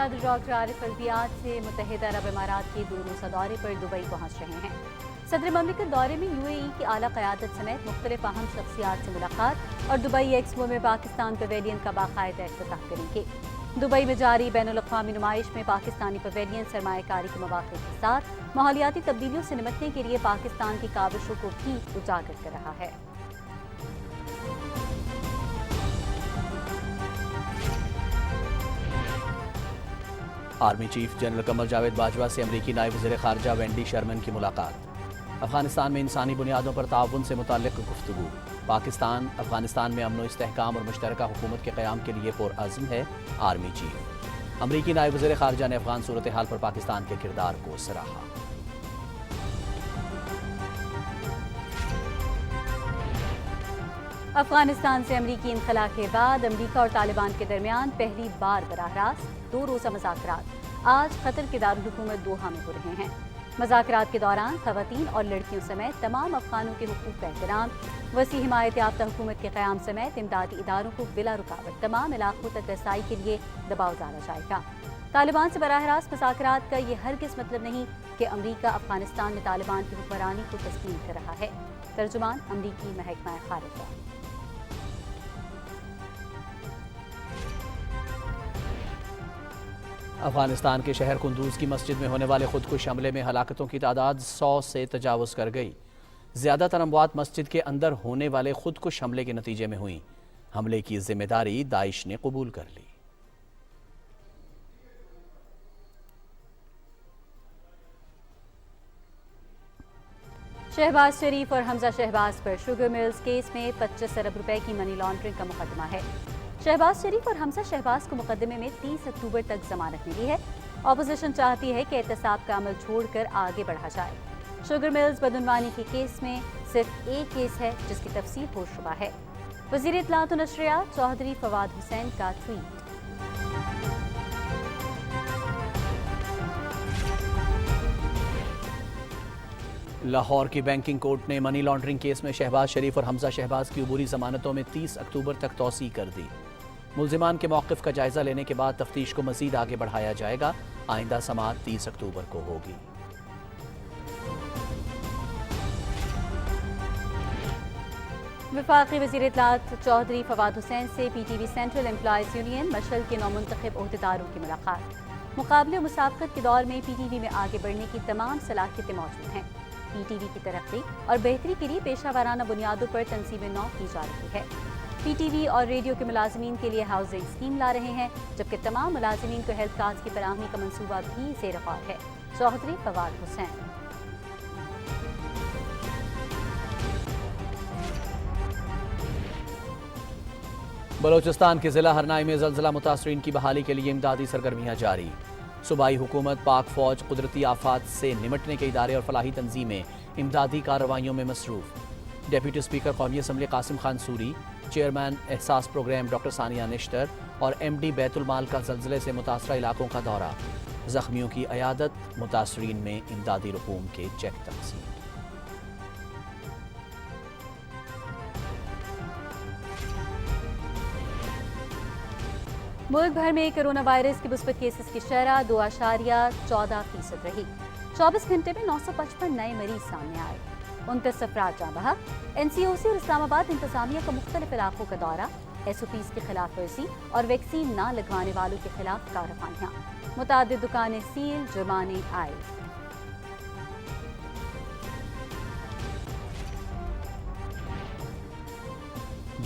صدر ڈاکٹر عارف الوی آج سے متحدہ عرب امارات کے 2 روزہ دورے پر دبئی پہنچ رہے ہیں۔ صدر مملکت دورے میں UAE کی اعلیٰ قیادت سمیت مختلف اہم شخصیات سے ملاقات اور دبئی ایکسپو میں پاکستان پویلین کا باقاعدہ افتتاح کریں گے۔ دبئی میں جاری بین الاقوامی نمائش میں پاکستانی پویلین سرمایہ کاری کے مواقع کے ساتھ ماحولیاتی تبدیلیوں سے نمٹنے کے لیے پاکستان کی کاوشوں کو بھی اجاگر کر رہا ہے۔ Army chief general Qamar Javed Bajwa سے امریکی نائب وزیر خارجہ وینڈی شرمن کی ملاقات۔ افغانستان میں انسانی بنیادوں پر تعاون سے متعلق گفتگو۔ پاکستان افغانستان میں امن و استحکام اور مشترکہ حکومت کے قیام کے لیے پرعزم ہے، آرمی چیف۔ امریکی نائب وزیر خارجہ نے افغان صورتحال پر پاکستان کے کردار کو سراہا۔ افغانستان سے امریکی انخلا کے بعد امریکہ اور طالبان کے درمیان پہلی بار براہ راست 2 روزہ مذاکرات آج قطر کے دارالحکومت دوحہ میں ہو رہے ہیں۔ مذاکرات کے دوران خواتین اور لڑکیوں سمیت تمام افغانوں کے حقوق کا احترام، وسیع حمایت یافتہ حکومت کے قیام سمیت امدادی اداروں کو بلا رکاوٹ تمام علاقوں تک رسائی کے لیے دباؤ ڈالا جائے گا۔ طالبان سے براہ راست مذاکرات کا یہ ہرگز مطلب نہیں کہ امریکہ افغانستان میں طالبان کی حکمرانی کو تسلیم کر رہا ہے۔ ترجمان امریکی محکمہ خارجہ۔ افغانستان کے شہر قندوز کی مسجد میں ہونے والے خودکش حملے میں ہلاکتوں کی تعداد 100 سے تجاوز کر گئی۔ زیادہ تر اموات مسجد کے اندر ہونے والے خودکش حملے کے نتیجے میں ہوئیں۔ حملے کی ذمہ داری داعش نے قبول کر لی۔ شہباز شریف اور حمزہ شہباز پر شوگر ملز کیس میں 25 ارب روپے کی منی لانڈرنگ کا مقدمہ ہے۔ شہباز شریف اور حمزہ شہباز کو مقدمے میں 30 اکتوبر تک ضمانت ملی ہے۔ اپوزیشن چاہتی ہے کہ احتساب کا عمل چھوڑ کر آگے بڑھا جائے۔ شوگر ملز بدعنوانی کے کیس میں صرف ایک کیس ہے جس کی تفصیل ہوش شبہ ہے۔ وزیر اطلاعات و نشریات چودھری فواد حسین کا ٹویٹ۔ لاہور کی بینکنگ کورٹ نے منی لانڈرنگ کیس میں شہباز شریف اور حمزہ شہباز کی عبوری ضمانتوں میں 30 اکتوبر تک توسیع کر دی۔ ملزمان کے موقف کا جائزہ لینے کے بعد تفتیش کو مزید آگے بڑھایا جائے گا۔ آئندہ سماعت 30 اکتوبر کو ہوگی۔ وفاقی وزیر اطلاعات چودھری فواد حسین سے PTV سینٹرل امپلائیز یونین مشل کے نومنتخب عہدیداروں کی ملاقات۔ مقابلے و مسابقت کے دور میں PTV میں آگے بڑھنے کی تمام صلاحیتیں موجود ہیں۔ PTV کی ترقی اور بہتری کے لیے پیشہ ورانہ بنیادوں پر تنظیم نو کی جا رہی ہے۔ PTV اور ریڈیو کے ملازمین کے لیے ہاؤسنگ اسکیم لا رہے ہیں، جبکہ تمام ملازمین کو ہیلتھ کارڈز کی فراہمی کا منصوبہ بھی زیر غور ہے۔ چودھری فواد حسین۔ بلوچستان کے ضلع ہرنائی میں زلزلہ متاثرین کی بحالی کے لیے امدادی سرگرمیاں جاری۔ صوبائی حکومت، پاک فوج، قدرتی آفات سے نمٹنے کے ادارے اور فلاحی تنظیمیں امدادی کارروائیوں میں مصروف۔ ڈیپٹی اسپیکر قومی assembly Qasim Khan sorry, chairman احساس پروگرام ڈاکٹر ثانیہ نشتر اور MD بیت المال کا زلزلے سے متاثرہ علاقوں کا دورہ۔ زخمیوں کی عیادت، متاثرین میں امدادی رقوم کے چیک تقسیم۔ ملک بھر میں کرونا وائرس کے مثبت کیسز کی شرح 2.14% رہی۔ 24 گھنٹے میں 955 نئے مریض سامنے آئے۔ 29 افراد جاں بحق۔ NCOC اور اسلام آباد انتظامیہ کا مختلف علاقوں کا دورہ۔ SOPs کی خلاف ورزی اور ویکسین نہ لگوانے والوں کے خلاف کارروائیاں۔ متعدد دکانیں سیل، جرمانے عائد۔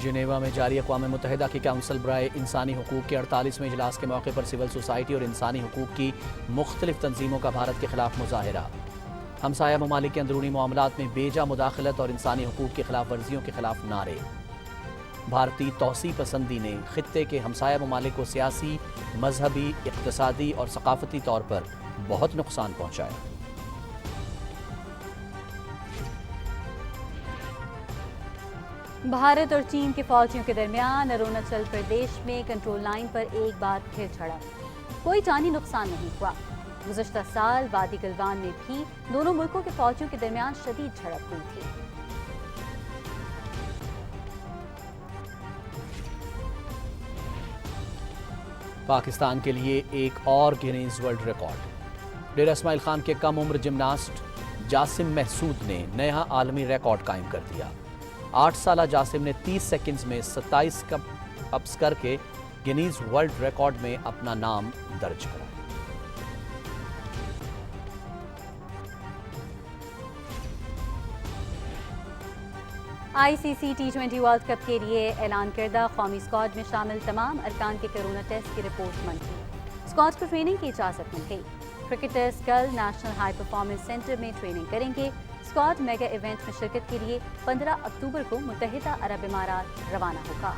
جنیوا میں جاری اقوام متحدہ کی کونسل برائے انسانی حقوق کے 48ویں اجلاس کے موقع پر سول سوسائٹی اور انسانی حقوق کی مختلف تنظیموں کا بھارت کے خلاف مظاہرہ۔ ہمسایہ ممالک کے اندرونی معاملات میں بیجا مداخلت اور انسانی حقوق کی خلاف ورزیوں کے خلاف نعرے۔ بھارتی توسیع پسندی نے خطے کے ہمسایہ ممالک کو سیاسی، مذہبی، اقتصادی اور ثقافتی طور پر بہت نقصان پہنچایا۔ بھارت اور چین کے فوجیوں کے درمیان اروناچل پردیش میں کنٹرول لائن پر ایک بار پھر جھڑپ۔ کوئی جانی نقصان نہیں ہوا۔ گزشتہ سال وادی گلوان میں بھی دونوں ملکوں کے فوجیوں کے درمیان شدید جھڑپ ہوئی تھی۔ پاکستان کے لیے ایک اور Guinness world record. Dera Ismail Khan کے کم عمر جمناسٹ جاسم محسود نے نیا عالمی ریکارڈ قائم کر دیا۔ 8 سالہ جاسم نے 30 سیکنڈز میں 27 اپس کر کے گینیز ورلڈ ریکارڈ میں اپنا نام درج کرایا۔ آئی سی سی T20 ورلڈ کپ کے لیے اعلان کردہ قومی اسکواڈ میں شامل تمام ارکان کے کورونا ٹیسٹ کی رپورٹ منفی۔ اسکواڈ کو ٹریننگ کی اجازت مل گئی۔ کرکٹرز کل نیشنل ہائی پرفارمنس سینٹر میں ٹریننگ کریں گے۔ اسکواڈ میگا ایونٹ میں شرکت کے لیے 15 اکتوبر کو متحدہ عرب امارات روانہ ہوگا۔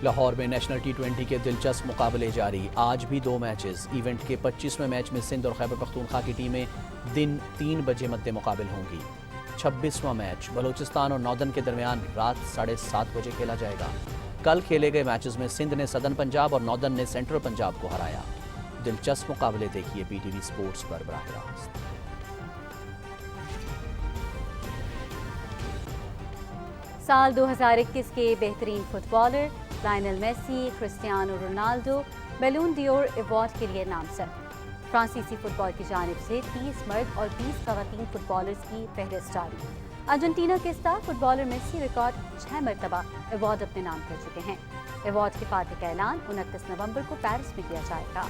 لاہور میں نیشنل T20 کے دلچسپ مقابلے جاری۔ آج بھی 2 میچز۔ ایونٹ کے 25ویں میچ میں سندھ اور خیبر پختونخوا کی ٹیمیں دن 3 بجے مد مقابل ہوں گی۔ 26واں میچ بلوچستان اور ناردرن کے درمیان رات 7:30 بجے کھیلا جائے گا۔ کل کھیلے گئے میچز میں سندھ نے سدرن پنجاب اور ناردرن نے سینٹرل پنجاب کو ہرایا۔ دلچسپ مقابلے دیکھیے PTV سپورٹس پر براہ راست۔ سال 2021 کے بہترین footballer Lionel Messi, Cristiano Ronaldo Ballon d'Or award کے لیے نامزد۔ فرانسیسی فٹ بال کی جانب سے 30 مرد اور 20 خواتین فٹ بالرز کی فہرست جاری۔ ارجنٹینا کے star footballer Messi record 6 مرتبہ ایوارڈ اپنے نام کر چکے ہیں۔ ایوارڈ کے فاتح کا اعلان 29 نومبر کو پیرس میں کیا جائے گا۔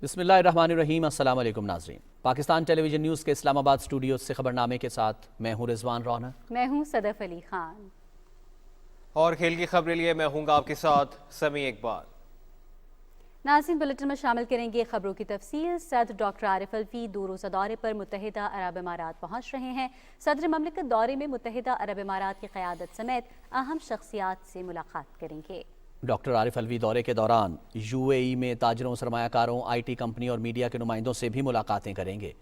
بسم اللہ الرحمن الرحیم۔ السلام علیکم ناظرین، پاکستان ٹیلی ویژن نیوز کے اسلام آباد اسٹوڈیو سے خبرنامے کے ساتھ میں ہوں رضوان رونق۔ میں ہوں صدف علی خان اور کھیل کی خبریں لیے میں ہوں گا آپ کے ساتھ سمیع اقبال۔ ناظرین، بلٹن میں شامل کریں گے خبروں کی تفصیل۔ صدر ڈاکٹر عارف الوی 2 روزہ دورے پر متحدہ عرب امارات پہنچ رہے ہیں۔ صدر مملکت دورے میں متحدہ عرب امارات کی قیادت سمیت اہم شخصیات سے ملاقات کریں گے۔ ڈاکٹر عارف الوی دورے کے دوران UAE میں تاجروں، سرمایہ کاروں، IT کمپنی اور میڈیا کے نمائندوں سے بھی ملاقاتیں کریں گے۔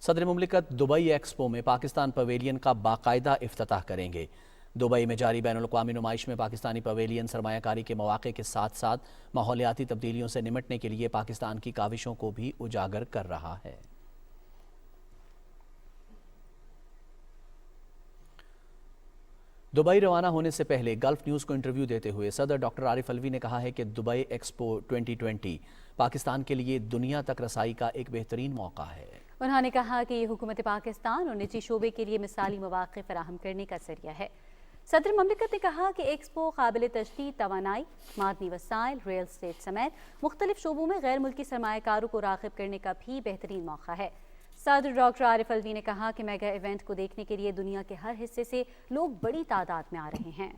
صدر مملکت دبئی ایکسپو میں پاکستان پویلین کا باقاعدہ افتتاح کریں گے۔ دبئی میں جاری بین الاقوامی نمائش میں پاکستانی پویلین سرمایہ کاری کے مواقع کے ساتھ ساتھ ماحولیاتی تبدیلیوں سے نمٹنے کے لیے پاکستان کی کاوشوں کو بھی اجاگر کر رہا ہے۔ دبئی روانہ ہونے سے پہلے گلف نیوز کو انٹرویو دیتے ہوئے صدر ڈاکٹر عارف الوی نے کہا ہے کہ دبئی ایکسپو 2020 پاکستان کے لیے دنیا تک رسائی کا ایک بہترین موقع ہے۔ انہوں نے کہا کہ یہ حکومت پاکستان اور نجی شعبے کے لیے مثالی مواقع فراہم کرنے کا ذریعہ ہے۔ صدر مملکت نے کہا کہ ایکسپو قابل تجدید توانائی، معدنی وسائل، ریل اسٹیٹ سمیت مختلف شعبوں میں غیر ملکی سرمایہ کاروں کو راغب کرنے کا بھی بہترین موقع ہے۔ صدر ڈاکٹر عارف الوی نے کہا کہ میگا ایونٹ کو دیکھنے کے لیے دنیا کے ہر حصے سے لوگ بڑی تعداد میں آ رہے ہیں۔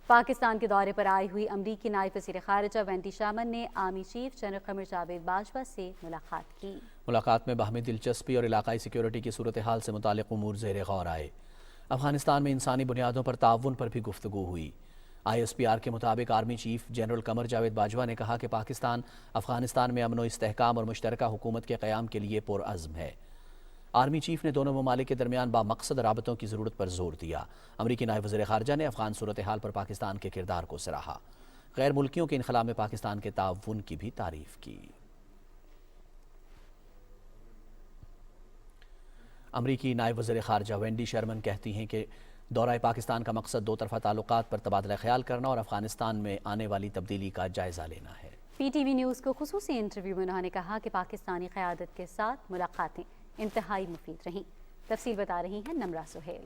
پاکستان کے دورے پر آئی ہوئی امریکی نائب وزیر خارجہ وینڈی شرمن نے army chief general Qamar Javed Bajwa سے ملاقات کی۔ ملاقات میں باہمی دلچسپی اور علاقائی سیکیورٹی کی صورتحال سے متعلق امور زیر غور آئے۔ افغانستان میں انسانی بنیادوں پر تعاون پر بھی گفتگو ہوئی۔ ISPR کے مطابق army chief general Qamar Javed Bajwa نے کہا کہ پاکستان افغانستان میں امن و استحکام اور مشترکہ حکومت کے قیام کے لیے پرعزم ہے۔ آرمی چیف نے دونوں ممالک کے درمیان بامقصد رابطوں کی ضرورت پر زور دیا۔ امریکی نائب وزیر خارجہ نے افغان صورتحال پر پاکستان کے کردار کو سراہا۔ غیر ملکیوں کے انخلا میں پاکستان کے تعاون کی بھی تعریف کی۔ امریکی نائب وزیر خارجہ وینڈی شرمن کہتی ہیں کہ دورہ پاکستان کا مقصد 2 طرفہ تعلقات پر تبادلہ خیال کرنا اور افغانستان میں آنے والی تبدیلی کا جائزہ لینا ہے۔ PTV نیوز کو خصوصی انٹرویو میں انہوں نے کہا کہ پاکستانی قیادت کے ساتھ ملاقاتیں انتہائی مفید رہیں۔ تفصیل بتا رہی ہیں نمرہ سہیل۔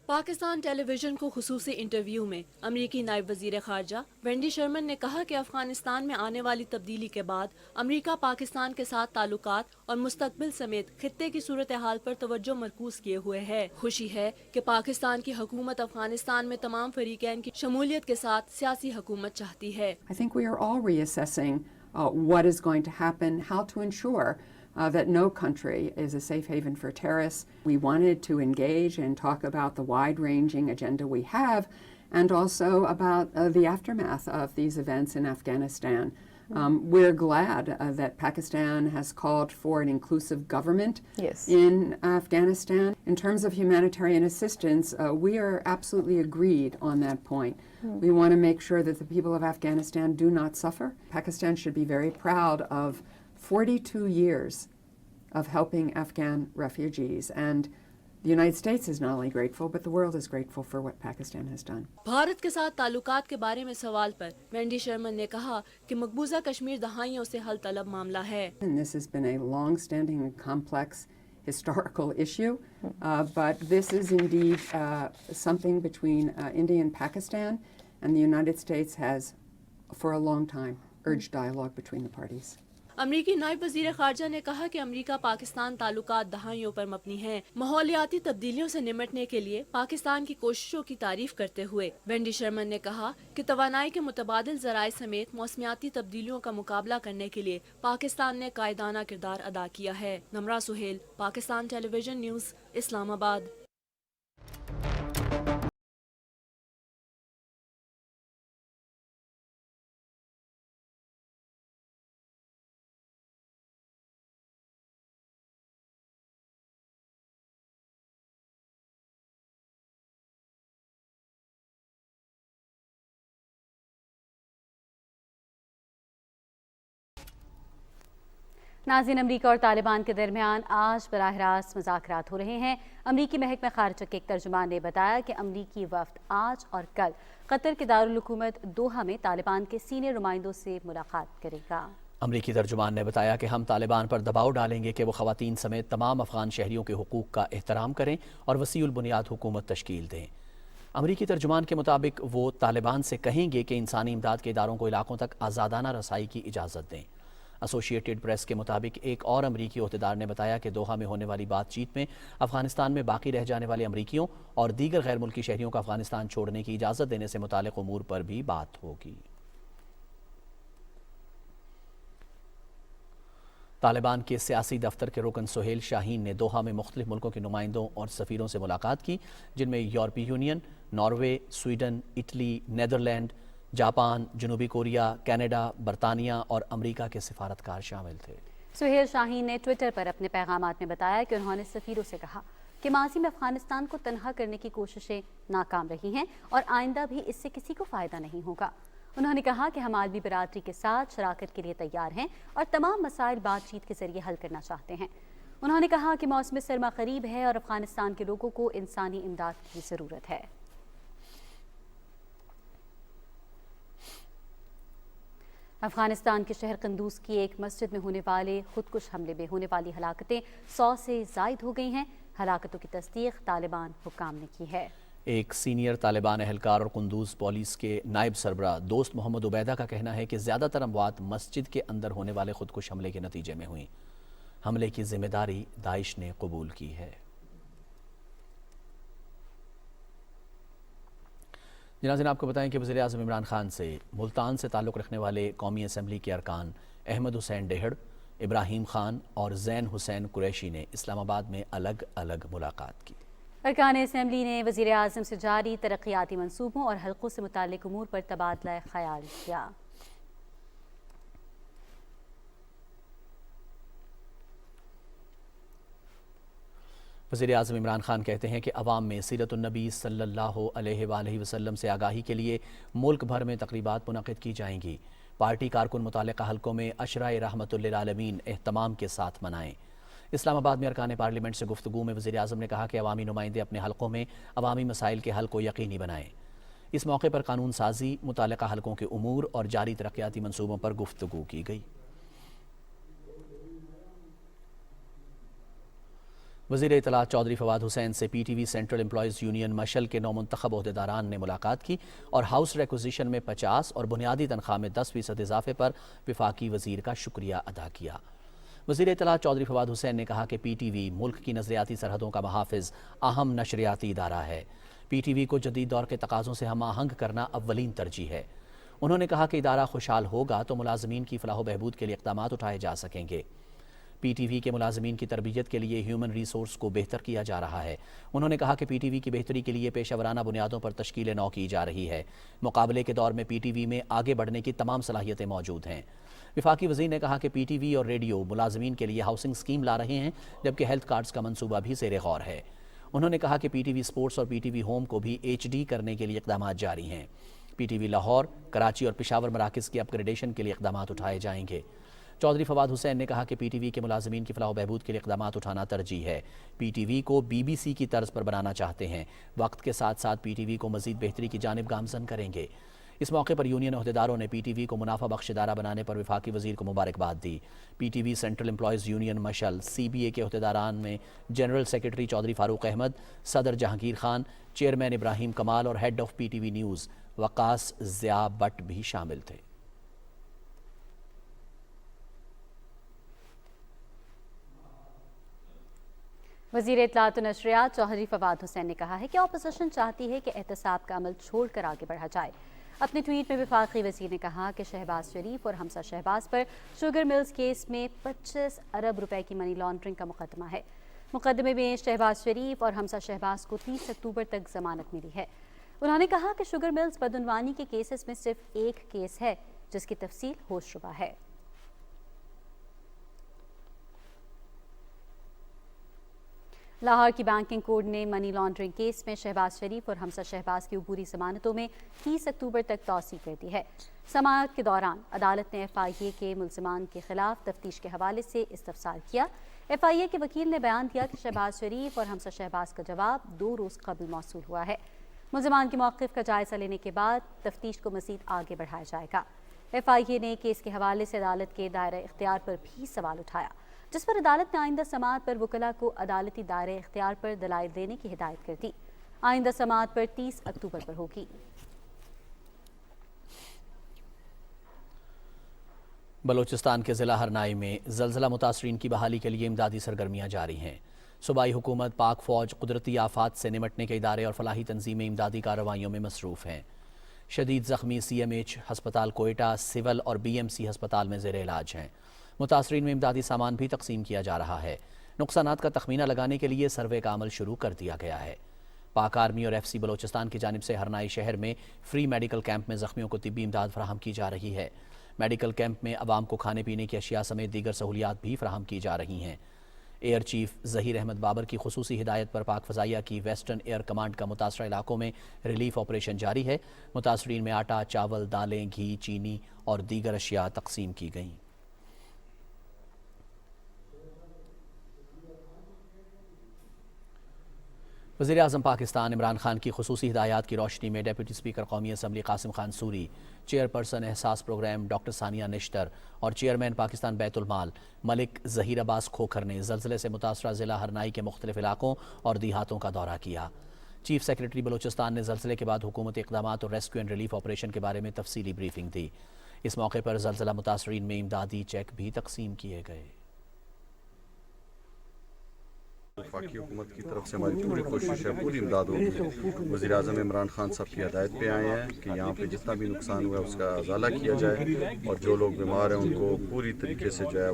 پاکستان ٹیلی ویژن کو خصوصی انٹرویو میں امریکی نائب وزیر خارجہ وینڈی شرمن نے کہا کہ افغانستان میں آنے والی تبدیلی کے بعد امریکہ پاکستان کے ساتھ تعلقات اور مستقبل سمیت خطے کی صورتحال پر توجہ مرکوز کیے ہوئے ہے۔ خوشی ہے کہ پاکستان کی حکومت افغانستان میں تمام فریقین کی شمولیت کے ساتھ سیاسی حکومت چاہتی ہے۔ I think we are all reassessing what is going to happen, how to ensure that no country is a safe haven for terrorists. We wanted to engage and talk about the wide-ranging agenda we have and also about the aftermath of these events in Afghanistan. We're glad that Pakistan has called for an inclusive government Yes. in Afghanistan. In terms of humanitarian assistance, we are absolutely agreed on that point. We want to make sure that the people of Afghanistan do not suffer. Pakistan should be very proud of 42 years of helping Afghan refugees, and the United States is not only grateful, but the world is grateful for what Pakistan has done. Bharat के साथ ताल्लुकात के बारे में सवाल पर Wendy Sharman ने कहा कि मकबूजा कश्मीर दहाइयों से हल तलब मामला है। And this has been a long-standing and complex historical issue, but this is indeed something between India and Pakistan, and the United States has, for a long time, urged dialogue between the parties. अमरीकी नायब वजीर खारजा ने कहा कि अमरीका पाकिस्तान ताल्लुकात दहाइयों पर मबनी हैं। माहौलियाती तब्दीलियों से निमटने के लिए पाकिस्तान की कोशिशों की तारीफ करते हुए वेंडी शर्मन ने कहा कि तवानाई के मुतबादिल ज़राए समेत मौसमियाती तब्दीलियों का मुकाबला करने के लिए पाकिस्तान ने कायदाना किरदार अदा किया है। Namra Suhail, Pakistan television news, Islamabad. नाज़रीन, अमरीका और तालिबान के दरमियान आज बराह रास्त मुज़ाकरात हो रहे हैं। अमरीकी महकमा ख़ारिजा के एक तर्जुमान ने बताया कि अमरीकी वफ़द आज और कल कतर के दारुल हुकूमत दोहा में तालिबान के सीनियर नुमाइंदों से मुलाकात करेगा। अमरीकी तर्जुमान ने बताया कि हम तालिबान पर दबाव डालेंगे कि वो ख़वातीन समेत तमाम अफ़गान शहरियों के हुकूक का एहतराम करें और वसीउल बुनियाद हुकूमत तश्कील दें। अमरीकी तर्जुमान के मुताबिक वो तालिबान से कहेंगे कि इंसानी इमदाद के इदारों को इलाकों तक आज़ादाना रसाई की इजाज़त दें। एसोसिएटेड प्रेस के मुताबिक एक और अमरीकी ओहदेदार ने बताया कि दोहा में होने वाली बातचीत में अफगानिस्तान में बाकी रह जाने वाले अमरीकियों और दीगर गैर मुल्की शहरियों को अफगानिस्तान छोड़ने की इजाज़त देने से मुताल्लिक़ उमूर पर भी बात होगी। तालिबान के सियासी दफ्तर के रुकन सुहेल शाहीन ने दोहा में मुख्तलिफ मुल्कों के नुमाइंदों और सफ़ीरों से मुलाकात की, जिनमें यूरोपीय union, Norway, Sweden, Italy, Netherlands, Japan, जनूबी कोरिया, कनाडा, बरतानिया और अमरीका के सिफारतकार शामिल थे। सुहेल शाहीन ने ट्विटर पर अपने पैगामात में बताया कि उन्होंने सफ़ीरों से कहा कि माजी में अफगानिस्तान को तनहा करने की कोशिशें नाकाम रही हैं और आइंदा भी इससे किसी को फ़ायदा नहीं होगा। उन्होंने कहा कि हम आलमी बरादरी के साथ शराकत के लिए तैयार हैं और तमाम मसाइल बातचीत के जरिए हल करना चाहते हैं। उन्होंने कहा कि मौसम सरमा करीब है और अफगानिस्तान के लोगों को इंसानी इमदाद की ज़रूरत है। अफगानिस्तान के शहर कंदूज की एक मस्जिद में होने वाले खुदकुश हमले में होने वाली हलाकतें 100 से ज़ायद हो गई हैं। हलाकतों की तस्दीक तालिबान हुक्काम ने की है। एक सीनियर तालिबान एहलकार और कुंदूज पुलिस के नायब सरबराह दोस्त मोहम्मद उबैदा का कहना है कि ज़्यादातर अमवात मस्जिद के अंदर होने वाले खुदकुश हमले के नतीजे में हुई। हमले की जिम्मेदारी दाइश ने कबूल की है। जनाज़रीन, आपको बताएं कि वज़ीर आज़म इमरान खान से मुल्तान से ताल्लुक़ रखने वाले कौमी असम्बली के अरकान अहमद हुसैन डेहड़, इब्राहिम खान और ज़ैन हुसैन कुरैशी ने इस्लामाबाद में अलग अलग मुलाकात की। अरकान असम्बली ने वज़ीर आज़म से जारी तरक्याती मनसूबों और हल्कों से मुताल्लिक़ उमूर पर तबादला ख़याल किया। वज़ीर आज़म इमरान खान कहते हैं कि अवाम में सीरतुन्नबी सल्लल्लाहु अलैहि वसल्लम से आगाही के लिए मुल्क भर में तक़रीबात मुनक़िद की जाएंगी। पार्टी कारकुन मुतालिका हल्कों में अशराए रहमतुल लिल आलमीन एहतमाम के साथ मनाएं। इस्लामाबाद में अरकान पार्लियामेंट से गुफ्तगू में वज़ीर आज़म ने कहा कि अवामी नुमाइंदे अपने हल्कों में अवामी मसाइल के हल को यकीनी बनाएं। इस मौके पर कानून साजी, मुतालिका हल्कों के उमूर और जारी तरक्याती मनसूबों पर गुफ्तगू की गई। वज़ीर इत्तलात चौधरी फवाद हुसैन से PTV सेंट्रल एम्प्लॉयज़ यूनियन मशल के नौमुंतखब ओहदेदारान ने मुलाकात की और हाउस रिक्विजिशन में 50 और बुनियादी तनख्वाह में 10% इजाफे पर वफाकी वज़ीर का शुक्रिया अदा किया। वज़ीर इत्तलात चौधरी फवाद हुसैन ने कहा कि PTV मुल्क की नज़रियाती सरहदों का महाफिज अहम नशरियाती इदारा है। PTV को जदीद दौर के तकाज़ों से हम आहंग करना अव्वलीन तरजीह है। उन्होंने कहा कि इदारा खुशहाल होगा तो मुलाजमीन की फलाह बहबूद के लिए इक़दामात उठाए जा सकेंगे। پی ٹی وی کے ملازمین کی تربیت کے لیے ہیومن ریسورس کو بہتر کیا جا رہا ہے۔ انہوں نے کہا کہ پی ٹی وی کی بہتری کے لیے پیشہ ورانہ بنیادوں پر تشکیل نو کی جا رہی ہے۔ مقابلے کے دور میں پی ٹی وی میں آگے بڑھنے کی تمام صلاحیتیں موجود ہیں۔ وفاقی وزیر نے کہا کہ پی ٹی وی اور ریڈیو ملازمین کے لیے ہاؤسنگ اسکیم لا رہے ہیں، جبکہ ہیلتھ کارڈز کا منصوبہ بھی زیر غور ہے۔ انہوں نے کہا کہ پی ٹی وی سپورٹس اور پی ٹی وی ہوم کو بھی ایچ ڈی کرنے کے لیے اقدامات جاری ہیں۔ پی ٹی وی لاہور، کراچی اور پشاور مراکز کی اپ گریڈیشن کے لیے اقدامات اٹھائے جائیں گے۔ چودھری فواد حسین نے کہا کہ پی ٹی وی کے ملازمین کی فلاح و بہبود کے لیے اقدامات اٹھانا ترجیح ہے۔ پی ٹی وی کو بی بی سی کی طرز پر بنانا چاہتے ہیں۔ وقت کے ساتھ ساتھ پی ٹی وی کو مزید بہتری کی جانب گامزن کریں گے۔ اس موقع پر یونین عہدیداروں نے پی ٹی وی کو منافع بخش ادارہ بنانے پر وفاقی وزیر کو مبارکباد دی۔ P T V central employees union مشل سی بی اے کے عہدیداران میں جنرل سیکرٹری چودھری فاروق احمد، صدر جہانگیر خان، چیئرمین ابراہیم کمال اور head of P T V news Waqas Zia Butt بھی شامل تھے۔ وزیر اطلاعات و نشریات چودھری فواد حسین نے کہا ہے کہ اپوزیشن چاہتی ہے کہ احتساب کا عمل چھوڑ کر آگے بڑھا جائے۔ اپنے ٹویٹ میں وفاقی وزیر نے کہا کہ شہباز شریف اور حمزہ شہباز پر شوگر ملز کیس میں 25 ارب روپے کی منی لانڈرنگ کا مقدمہ ہے۔ مقدمے میں شہباز شریف اور حمزہ شہباز کو 30 اکتوبر تک ضمانت ملی ہے۔ انہوں نے کہا کہ شوگر ملز بدعنوانی کے کیسز میں صرف ایک کیس ہے جس کی تفصیل ہوش ربا ہے۔ لاہور کی بینکنگ کورٹ نے منی لانڈرنگ کیس میں شہباز شریف اور حمزہ شہباز کی عبوری ضمانتوں میں 30 اکتوبر تک توسیع کر دی ہے۔ سماعت کے دوران عدالت نے ایف آئی اے کے ملزمان کے خلاف تفتیش کے حوالے سے استفسار کیا۔ ایف آئی اے کے وکیل نے بیان دیا کہ شہباز شریف اور حمزہ شہباز کا جواب 2 روز قبل موصول ہوا ہے۔ ملزمان کے موقف کا جائزہ لینے کے بعد تفتیش کو مزید آگے بڑھایا جائے گا۔ ایف آئی اے نے کیس کے حوالے سے عدالت کے دائرہ اختیار پر بھی سوال اٹھایا، جس پر عدالت نے آئندہ سماعت پر وکلاء کو عدالتی دائرہ اختیار پر دلائل دینے کی ہدایت کر دی۔ آئندہ سماعت پر 30 اکتوبر پر ہوگی۔ بلوچستان کے ضلع ہرنائی میں زلزلہ متاثرین کی بحالی کے لیے امدادی سرگرمیاں جاری ہیں۔ صوبائی حکومت، پاک فوج، قدرتی آفات سے نمٹنے کے ادارے اور فلاحی تنظیمیں امدادی کارروائیوں میں مصروف ہیں۔ شدید زخمی سی ایم ایچ ہسپتال کوئٹہ، سول اور بی ایم سی ہسپتال میں زیر علاج ہیں۔ متاثرین میں امدادی سامان بھی تقسیم کیا جا رہا ہے۔ نقصانات کا تخمینہ لگانے کے لیے سروے کا عمل شروع کر دیا گیا ہے۔ پاک آرمی اور ایف سی بلوچستان کی جانب سے ہرنائی شہر میں فری میڈیکل کیمپ میں زخمیوں کو طبی امداد فراہم کی جا رہی ہے۔ میڈیکل کیمپ میں عوام کو کھانے پینے کی اشیاء سمیت دیگر سہولیات بھی فراہم کی جا رہی ہیں۔ ایئر چیف ظہیر احمد بابر کی خصوصی ہدایت پر پاک فضائیہ کی ویسٹرن ایئر کمانڈ کا متاثرہ علاقوں میں ریلیف آپریشن جاری ہے۔ متاثرین میں آٹا، چاول، دالیں، گھی، چینی اور دیگر اشیاء تقسیم کی گئیں۔ وزیر اعظم پاکستان عمران خان کی خصوصی ہدایات کی روشنی میں ڈیپٹی اسپیکر قومی assembly Qasim Khan sorry, chairperson احساس پروگرام ڈاکٹر ثانیہ نشتر اور چیئرمین پاکستان بیت المال ملک ظہیر عباس کھوکھر نے زلزلے سے متاثرہ ضلع ہرنائی کے مختلف علاقوں اور دیہاتوں کا دورہ کیا۔ چیف سیکرٹری بلوچستان نے زلزلے کے بعد حکومتی اقدامات اور ریسکیو اینڈ ریلیف آپریشن کے بارے میں تفصیلی بریفنگ دی۔ اس موقع پر زلزلہ متاثرین میں امدادی چیک بھی تقسیم کیے گئے۔ وفاقی حکومت کی طرف سے ہماری پوری کوشش ہے، پوری امداد ہوگی۔ وزیر اعظم عمران خان صاحب کی ہدایت پہ آئے ہیں کہ یہاں پہ جتنا بھی نقصان ہوا ہے اس کا ازالہ کیا جائے اور جو لوگ بیمار ہیں ان کو پوری طریقے سے جو ہے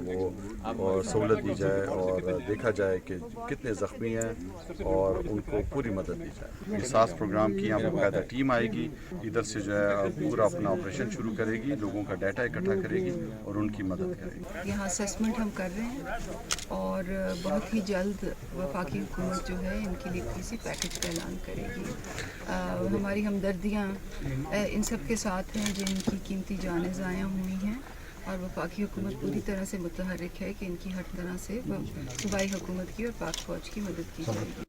وہ سہولت دی جائے اور دیکھا جائے کہ کتنے زخمی ہیں اور ان کو پوری مدد دی جائے۔ احساس پروگرام کی یہاں پہ باقاعدہ ٹیم آئے گی، ادھر سے جو ہے پورا اپنا آپریشن شروع کرے گی، لوگوں کا ڈیٹا اکٹھا کرے گی اور ان کی مدد کرے گی۔ یہاں اسیسمنٹ ہم کر رہے ہیں اور بہت ہی جلد وفاقی حکومت جو ہے ان کے لیے کسی پیکج کا اعلان کرے گی۔ ہماری ہمدردیاں ان سب کے ساتھ ہیں جن کی قیمتی جانیں ضائع ہوئی ہیں اور وفاقی حکومت پوری طرح سے متحرک ہے کہ ان کی ہر طرح سے صوبائی حکومت کی اور پاک فوج کی مدد کی جائے گی۔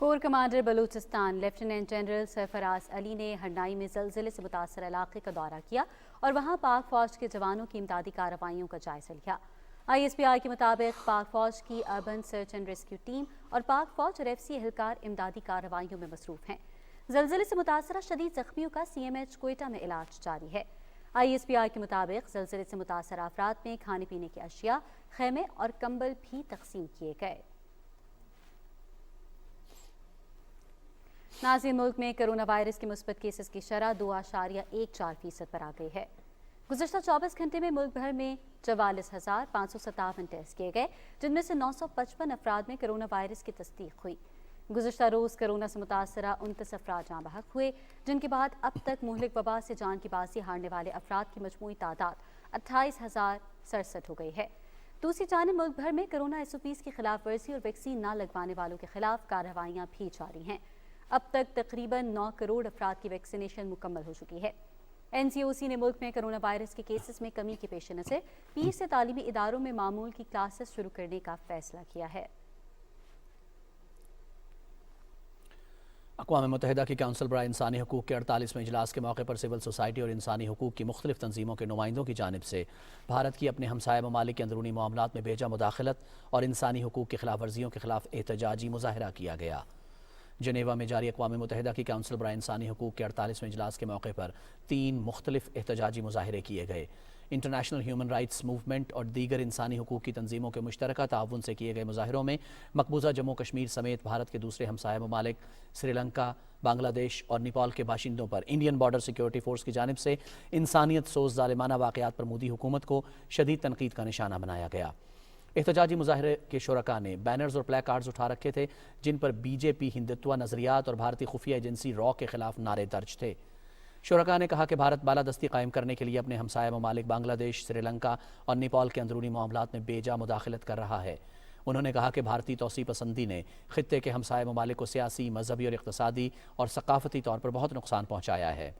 Corps commander Balochistan lieutenant general Sarfraz Ali نے ہرنائی میں زلزلے سے متاثرہ علاقے کا دورہ کیا اور وہاں پاک فوج کے جوانوں کی امدادی کارروائیوں کا جائزہ لیا۔ آئی ایس پی آئی کے مطابق پاک فوج کی urban search and rescue team اور پاک فوج اور ایف سی اہلکار امدادی کارروائیوں میں مصروف ہیں۔ زلزلے سے متاثرہ شدید زخمیوں کا سی ایم ایچ کوئٹہ میں علاج جاری ہے۔ آئی ایس پی آئی کے مطابق زلزلے سے متاثرہ افراد میں کھانے پینے کی اشیاء، خیمے اور کمبل بھی تقسیم کیے گئے۔ ناظرین، ملک میں کرونا وائرس کے مثبت کیسز کی شرح 2.14% پر آ گئی ہے۔ گزشتہ 24 گھنٹے میں ملک بھر میں 44,557 टेस्ट किए गए, जिनमें से 955 अफराद में कोरोना वायरस की तस्दीक हुई। गुज़श्ता रोज़ कोरोना से मुतासरा 29 अफराद जाँ बहक हुए, जिनके बाद अब तक मुहलिक वबा से जान की बाजी हारने वाले अफराद की मजमूई तादाद 28,067 हो गई है। दूसरी जानिब मुल्क भर में कोरोना SOPs की खिलाफ वर्जी और वैक्सीन न लगवाने वालों के खिलाफ कार्रवाइयाँ भी जारी हैं। अब तक तकरीबन 9 करोड़ अफराद की वैक्सीनेशन मुकम्मल हो चुकी है। NCOC ने मुल्क में कोरोना वायरस के केसेस में कमी के पेश नज़र पीर से तालीमी इदारों में मामूल की क्लासेस शुरू करने का फैसला किया है। अक़वाम मुत्तहिदा की काउंसिल बराए इंसानी हकूक़ के 48वें इजलास के मौके पर सिविल सोसाइटी और इंसानी हकूक़ की मुख्तलिफ तंजीमों के नुमाइंदों की जानिब से भारत की अपने हमसाया ममालिक के अंदरूनी मामलात में बेजा मुदाखलत और इंसानी हकूक़ की खिलाफ वर्जियों के खिलाफ एहतजाजी मुजाहरा किया गया। जनेवा में जारी अक़वाम मुत्तहिदा की काउंसिल बराए इंसानी हकूक़ के 48वें इजलास के मौके पर 3 मुख्तलिफ एहतजाजी मुजाहरे किए गए। इंटरनेशनल ह्यूमन राइट्स मूवमेंट और दीगर इंसानी हकूक़ की तंजीमों के मुश्तरका ताउन से किए गए मुजाहरों में मकबूजा जम्मू कश्मीर समेत भारत के दूसरे हमसाया ममालिक श्रीलंका, बांग्लादेश और नेपाल के बाशिंदों पर इंडियन बॉर्डर सिक्योरिटी फोर्स की जानिब से इंसानियत सोज ज़ालिमाना वाक़यात पर मोदी हुकूमत को शदीद तनकीद का निशाना बनाया गया। एहतजाजी मुजाहरे के शुरका ने बैनर्स और प्ले कार्ड्स उठा रखे थे, जिन पर BJP हिंदुत्व नज़रियात और भारतीय खुफिया एजेंसी रॉ के खिलाफ नारे दर्ज थे। शुरका ने कहा कि भारत बालादस्ती कायम करने के लिए अपने हमसाया ममालिक बांग्लादेश, श्रीलंका और नेपाल के अंदरूनी मामलात में बेजा मुदाखलत कर रहा है। उन्होंने कहा कि भारतीय तौसीफ़ पसंदी ने खित्ते के हमसाया ममालिक को सियासी, मजहबी और इक़्तिसादी और सकाफ़ती तौर पर बहुत नुकसान पहुँचाया है।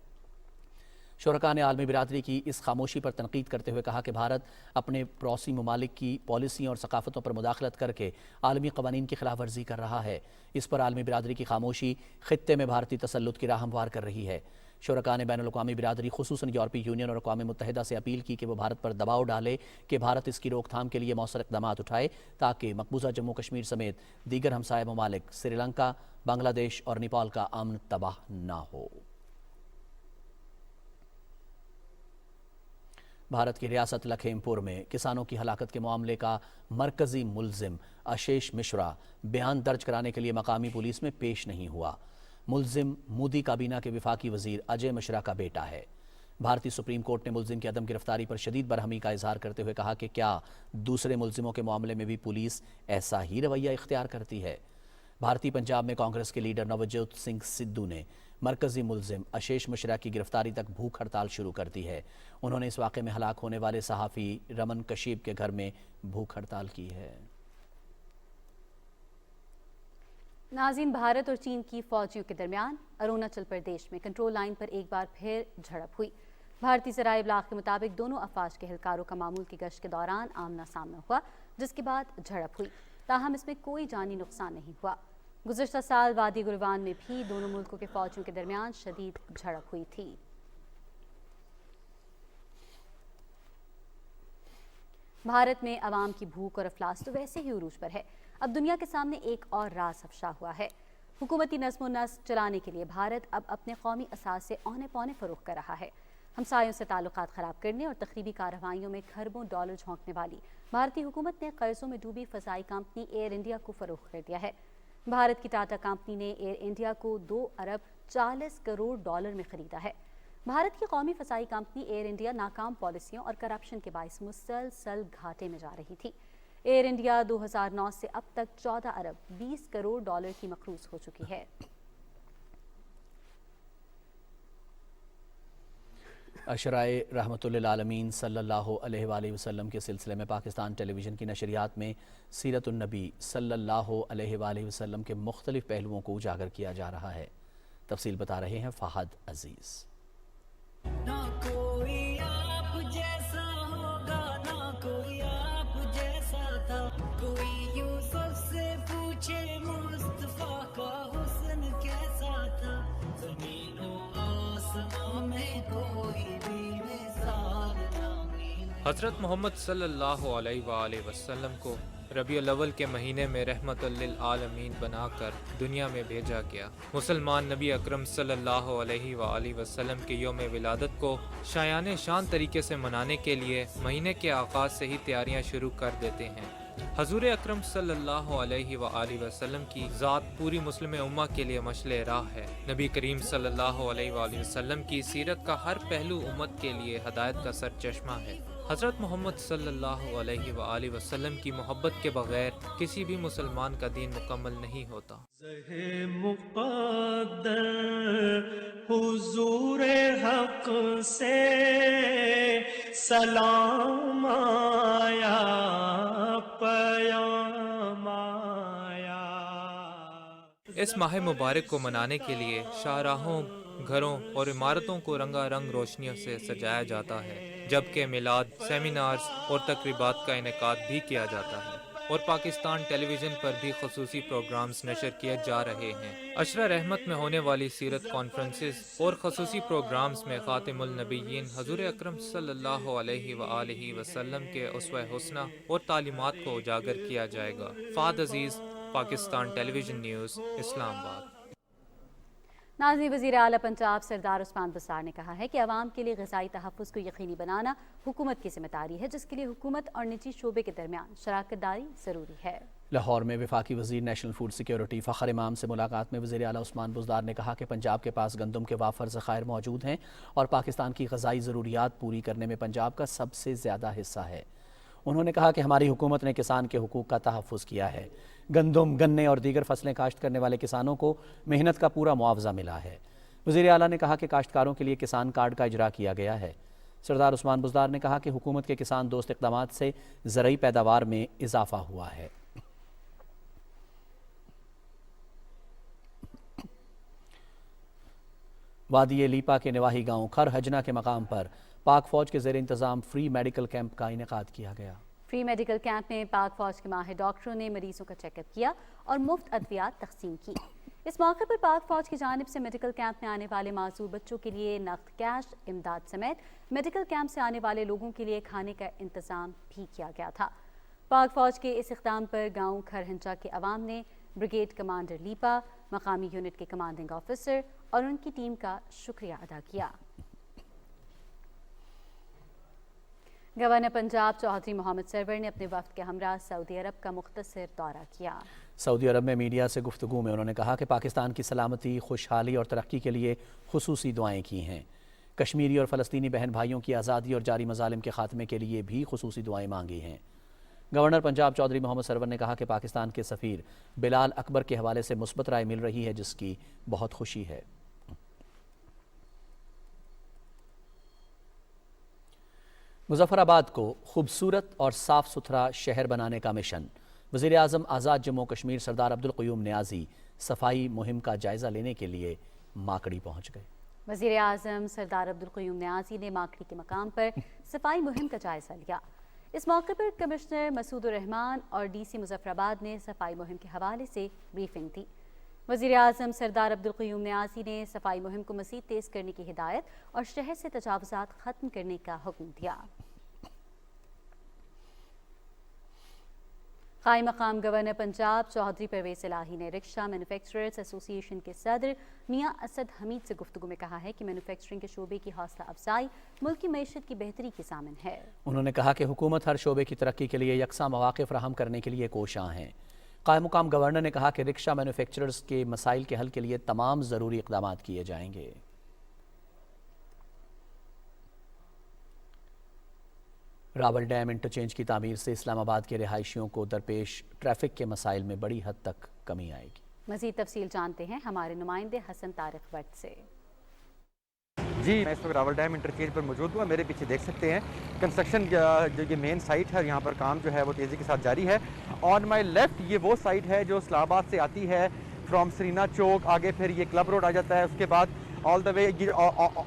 शुरका ने आलमी बिरादरी की इस खामोशी पर तनकीद करते हुए कहा कि भारत अपने पड़ोसी ममालिक की पॉलिसियों और सकाफ़तों पर मुदाखलत करके आलमी क़वानीन की खिलाफ वर्जी कर रहा है। इस पर आलमी बिरादरी की खामोशी खित्ते में भारतीय तसल्लुत की राह हमवार कर रही है। शुरका ने बैनुल अक़वामी बिरादरी खुसूसन यूरोपीय यूनियन और अक़वाम मुत्तहिदा से अपील की कि वो भारत पर दबाव डाले कि भारत इसकी रोकथाम के लिए मौसर इक़दामात उठाए ताकि मकबूजा जम्मू कश्मीर समेत दीगर हमसाया ममालिक श्रीलंका, बांग्लादेश और नेपाल का अमन तबाह ना हो। भारत की रियासत लखीमपुर में किसानों की हलाकत के मामले का मरकजी मुल्जिम आशीष मिश्रा बयान दर्ज कराने के लिए मकामी पुलिस में पेश नहीं हुआ। मुल्जिम मोदी काबीना के वफाकी वजीर अजय मिश्रा का बेटा है। भारतीय सुप्रीम कोर्ट ने मुल्जिम की अदम गिरफ्तारी पर शदीद बरहमी का इजहार करते हुए कहा कि क्या दूसरे मुल्जिमों के मामले में भी पुलिस ऐसा ही रवैया इख्तियार करती है। भारतीय पंजाब में कांग्रेस के लीडर नवजोत सिंह सिद्धू ने मरकजी मुल्जिम आशीष मिश्रा की गिरफ्तारी तक भूख हड़ताल शुरू कर दी है। उन्होंने इस वाक़े में हलाक होने वाले सहाफ़ी रमन कशीब के घर में भूख हड़ताल की है। नाज़रीन, भारत और चीन की फौजियों के दरमियान अरुणाचल प्रदेश में कंट्रोल लाइन पर एक बार फिर झड़प हुई। भारतीय ज़राए इब्लाग के मुताबिक दोनों अफवाज के एहलकारों का मामूल की गश्त के दौरान आमना सामना हुआ, जिसके बाद झड़प हुई। ताहम इसमें कोई जानी नुकसान नहीं हुआ। गुज़श्ता साल वादी गुलवान में भी दोनों मुल्कों के फौजियों के दरमियान शदीद झड़प हुई थी। भारत में अवाम की भूख और अफलास तो वैसे ही उरूज पर है। अब दुनिया के सामने एक और राज अफशा हुआ है। हुकूमती नज़्म व नस्क चलाने के लिए भारत अब अपने कौमी असास से औने पौने फ़रोग़ कर रहा है। हमसायों से ताल्लुकात ख़राब करने और तखरीबी कार्रवाइयों में खरबों डॉलर झोंकने वाली भारतीय हुकूमत ने कर्ज़ों में डूबी फ़ज़ाई कंपनी एयर इंडिया को फ़रोख्त कर दिया है। भारत की टाटा कंपनी ने एयर इंडिया को 2 अरब 40 करोड़ डॉलर में ख़रीदा है। भारत की कौमी फ़ज़ाई कंपनी एयर इंडिया नाकाम पॉलिसियों और करप्शन के बाइस मुसलसल घाटे में जा रही थी। एयर इंडिया 2009 से अब तक 14 अरब 20 करोड़ डॉलर की मक़रूज़ हो चुकी है। अशराए रहमतुल्लिल आलमीन सल्लल्लाहु अलैहि वसल्लम के सिलसिले में पाकिस्तान टेलीविज़न की नशरियात में सीरतुन नबी सल्लल्लाहु अलैहि वसल्लम के मुख्तलिफ पहलुओं को उजागर किया जा रहा है। तफसील बता रहे हैं फ़हद अजीज़। ना कोई आप जैसा होगा, ना कोई आप जैसा था, कोई यूसुफ से पूछे मुस्तफा का हुस्न कैसा था, ज़मीन व आसमां में कोई भी मिसाल ना मिला। हज़रत मोहम्मद सल्लल्लाहु अलैहि वसल्लम को रबीउल अव्वल के महीने में रहमतुल लिल आलमीन बनाकर दुनिया में भेजा गया। मुसलमान नबी अकरम सल्लल्लाहु अलैहि वसल्लम के यौम विलादत को शायाने शान तरीके से मनाने के लिए महीने के आगाज़ से ही तैयारियां शुरू कर देते हैं। हजूर अकरम सल्लल्लाहु अलैहि वसल्लम की ज़ात पूरी मुस्लिम उम्मा के लिए मशले राह है। नबी करीम सल्लल्लाहु अलैहि वसल्लम की सीरत का हर पहलू उम्मत के लिए हदायत का सरचश्मा है। हज़रत मोहम्मद सल्लल्लाहु अलैहि वआलिहि वसल्लम की मोहब्बत के बगैर किसी भी मुसलमान का दीन मुकम्मल नहीं होता। मुक़द्दर हुज़ूर हक़ से सलाम आया पयाम आया। इस माह मुबारक को मनाने के लिए शाहराहों, घरों और इमारतों को रंगारंग रोशनियों से सजाया जाता है, जबकि मिलाद, सेमिनार्स और तकरीबात का इनेकाद भी किया जाता है और पाकिस्तान टेलीविज़न पर भी खसूसी प्रोग्राम्स नशर किए जा रहे हैं। अशरा रहमत में होने वाली सीरत कॉन्फ्रेंसेस और खसूसी प्रोग्राम्स में खातिमुल नबीयीन हज़ूर अकरम सल्लल्लाहु अलैहि वआलिहि वसल्लम के उसवा हुस्ना और तालीमात को उजागर किया जाएगा। फ़ाद अजीज़, पाकिस्तान टेलीविज़न न्यूज़, इस्लामाबाद। नाज़रीन, वज़ीर आला पंजाब सरदार उस्मान बसार ने कहा है कि आवाम के लिए ग़िज़ाई तहफ़्फ़ुज़ को यकीनी बनाना हुकूमत की ज़िम्मेदारी है, जिसके लिए हुकूमत और निजी शोबे के दरमियान शराकत दारी ज़रूरी है। लाहौर में वफाकी वज़ीर नेशनल फूड सिक्योरिटी फ़खर इमाम से मुलाकात में वज़ीर आला उस्मान बुज़दार ने कहा कि पंजाब के पास गंदम के वाफर ज़खायर मौजूद हैं और पाकिस्तान की ग़िज़ाई ज़रूरियात पूरी करने में पंजाब का सबसे ज़्यादा हिस्सा है। उन्होंने कहा कि हमारी हुकूमत ने किसान के हुकूक का तहफ़्फ़ुज़ किया है। गंदम, गन्ने और दीगर फसलें काश्त करने वाले किसानों को मेहनत का पूरा मुआवजा मिला है। वज़ीर आला ने कहा कि काश्तकारों के लिए किसान कार्ड का इजरा किया गया है। सरदार उस्मान बुज़दार ने कहा कि हुकूमत के किसान दोस्त इक़दामात से ज़रई पैदावार में इजाफ़ा हुआ है। वादी लीपा के निवाही गांव खर हजना के मकाम पर पाक फ़ौज के ज़ेर इंतज़ाम फ्री मेडिकल कैंप का इनेकाद किया गया। फ्री मेडिकल कैंप में पाक फ़ौज के माहिर डॉक्टरों ने मरीजों का चेकअप किया और मुफ्त अद्वियात तक़सीम की। इस मौके पर पाक फ़ौज की जानिब से मेडिकल कैंप में आने वाले मासूर बच्चों के लिए नक़द कैश इमदाद समेत मेडिकल कैंप से आने वाले लोगों के लिए खाने का इंतज़ाम भी किया गया था। पाक फ़ौज के इस इक़दाम पर गाँव खरहंचा के अवाम ने ब्रिगेड कमांडर लीपा, मकामी यूनिट के कमांडिंग ऑफिसर और उनकी टीम का शुक्रिया अदा किया। गवर्नर पंजाब चौधरी मोहम्मद सरवर ने अपने वफ़द के हमरा सऊदी अरब का मुख्तसर दौरा किया। सऊदी अरब में मीडिया से गुफ्तगू में उन्होंने कहा कि पाकिस्तान की सलामती, खुशहाली और तरक्की के लिए खुसूसी दुआएं की हैं। कश्मीरी और फ़लस्तीनी बहन भाइयों की आज़ादी और जारी मज़ालिम के ख़ात्मे के लिए भी खुसूसी दुआएं मांगी हैं। गवर्नर पंजाब चौधरी मोहम्मद सरवर ने कहा कि पाकिस्तान के सफ़ीर बिलाल अकबर के हवाले से मुस्बत राय मिल रही है, जिसकी बहुत खुशी है। मुज़फ़्फ़राबाद को खूबसूरत और साफ़ सुथरा शहर बनाने का मिशन। वज़ीर आज़म आज़ाद जम्मू कश्मीर सरदार अब्दुल क़य्यूम नियाज़ी सफाई मुहिम का जायज़ा लेने के लिए माकड़ी पहुँच गए। वज़ीर आज़म सरदार अब्दुल क़य्यूम नियाज़ी ने माकड़ी के मकाम पर सफाई मुहिम का जायज़ा लिया। इस मौके पर कमिश्नर मसूदुर रहमान और DC मुज़फ़्फ़राबाद ने सफाई मुहिम के हवाले से ब्रीफिंग दी। वज़ीर आज़म सरदार अब्दुल क़य्यूम नियाज़ी ने सफाई मुहिम को मज़ीद तेज़ करने की हिदायत और शहर से तजावुज़ात ख़त्म करने का हुक्म दिया। क़ाइम मक़ाम गवर्नर पंजाब चौधरी परवेज़ इलाही ने रिक्शा मैन्युफैक्चरर्स एसोसिएशन के सदर मियाँ असद हमीद से गुफ्तगू में कहा है कि मैन्युफैक्चरिंग के शोबे की हौसला अफजाई मुल्क की मईशत की बेहतरी की सामिन है। उन्होंने कहा कि हुकूमत हर शोबे की तरक्की के लिए यकसा मौक़े फ़राहम करने के लिए कोशां हैं। क़ाइम मक़ाम गवर्नर ने कहा कि रिक्शा मैन्युफैक्चरर्स के मसाइल के हल के लिए तमाम ज़रूरी इक़दामात किए जाएंगे। रावल डैम इंटरचेंज की तामीर से इस्लामाबाद के रिहायशियों को दरपेश ट्रैफिक के मसाइल में बड़ी हद तक कमी आएगी। मज़ीद तफसील जानते हैं हमारे नुमाइंदे हसन तारिक वट से। जी, मैं इस वक्त रावल डैम इंटरचेंज पर मौजूद हूँ। मेरे पीछे देख सकते हैं कंस्ट्रक्शन जो ये मेन साइट है, यहाँ पर काम जो है वो तेज़ी के साथ जारी है। ऑन माई लेफ्ट ये वो साइट है जो इस्लामाबाद से आती है फ्रॉम सरीना चौक, आगे फिर ये क्लब रोड आ जाता है, उसके बाद all the way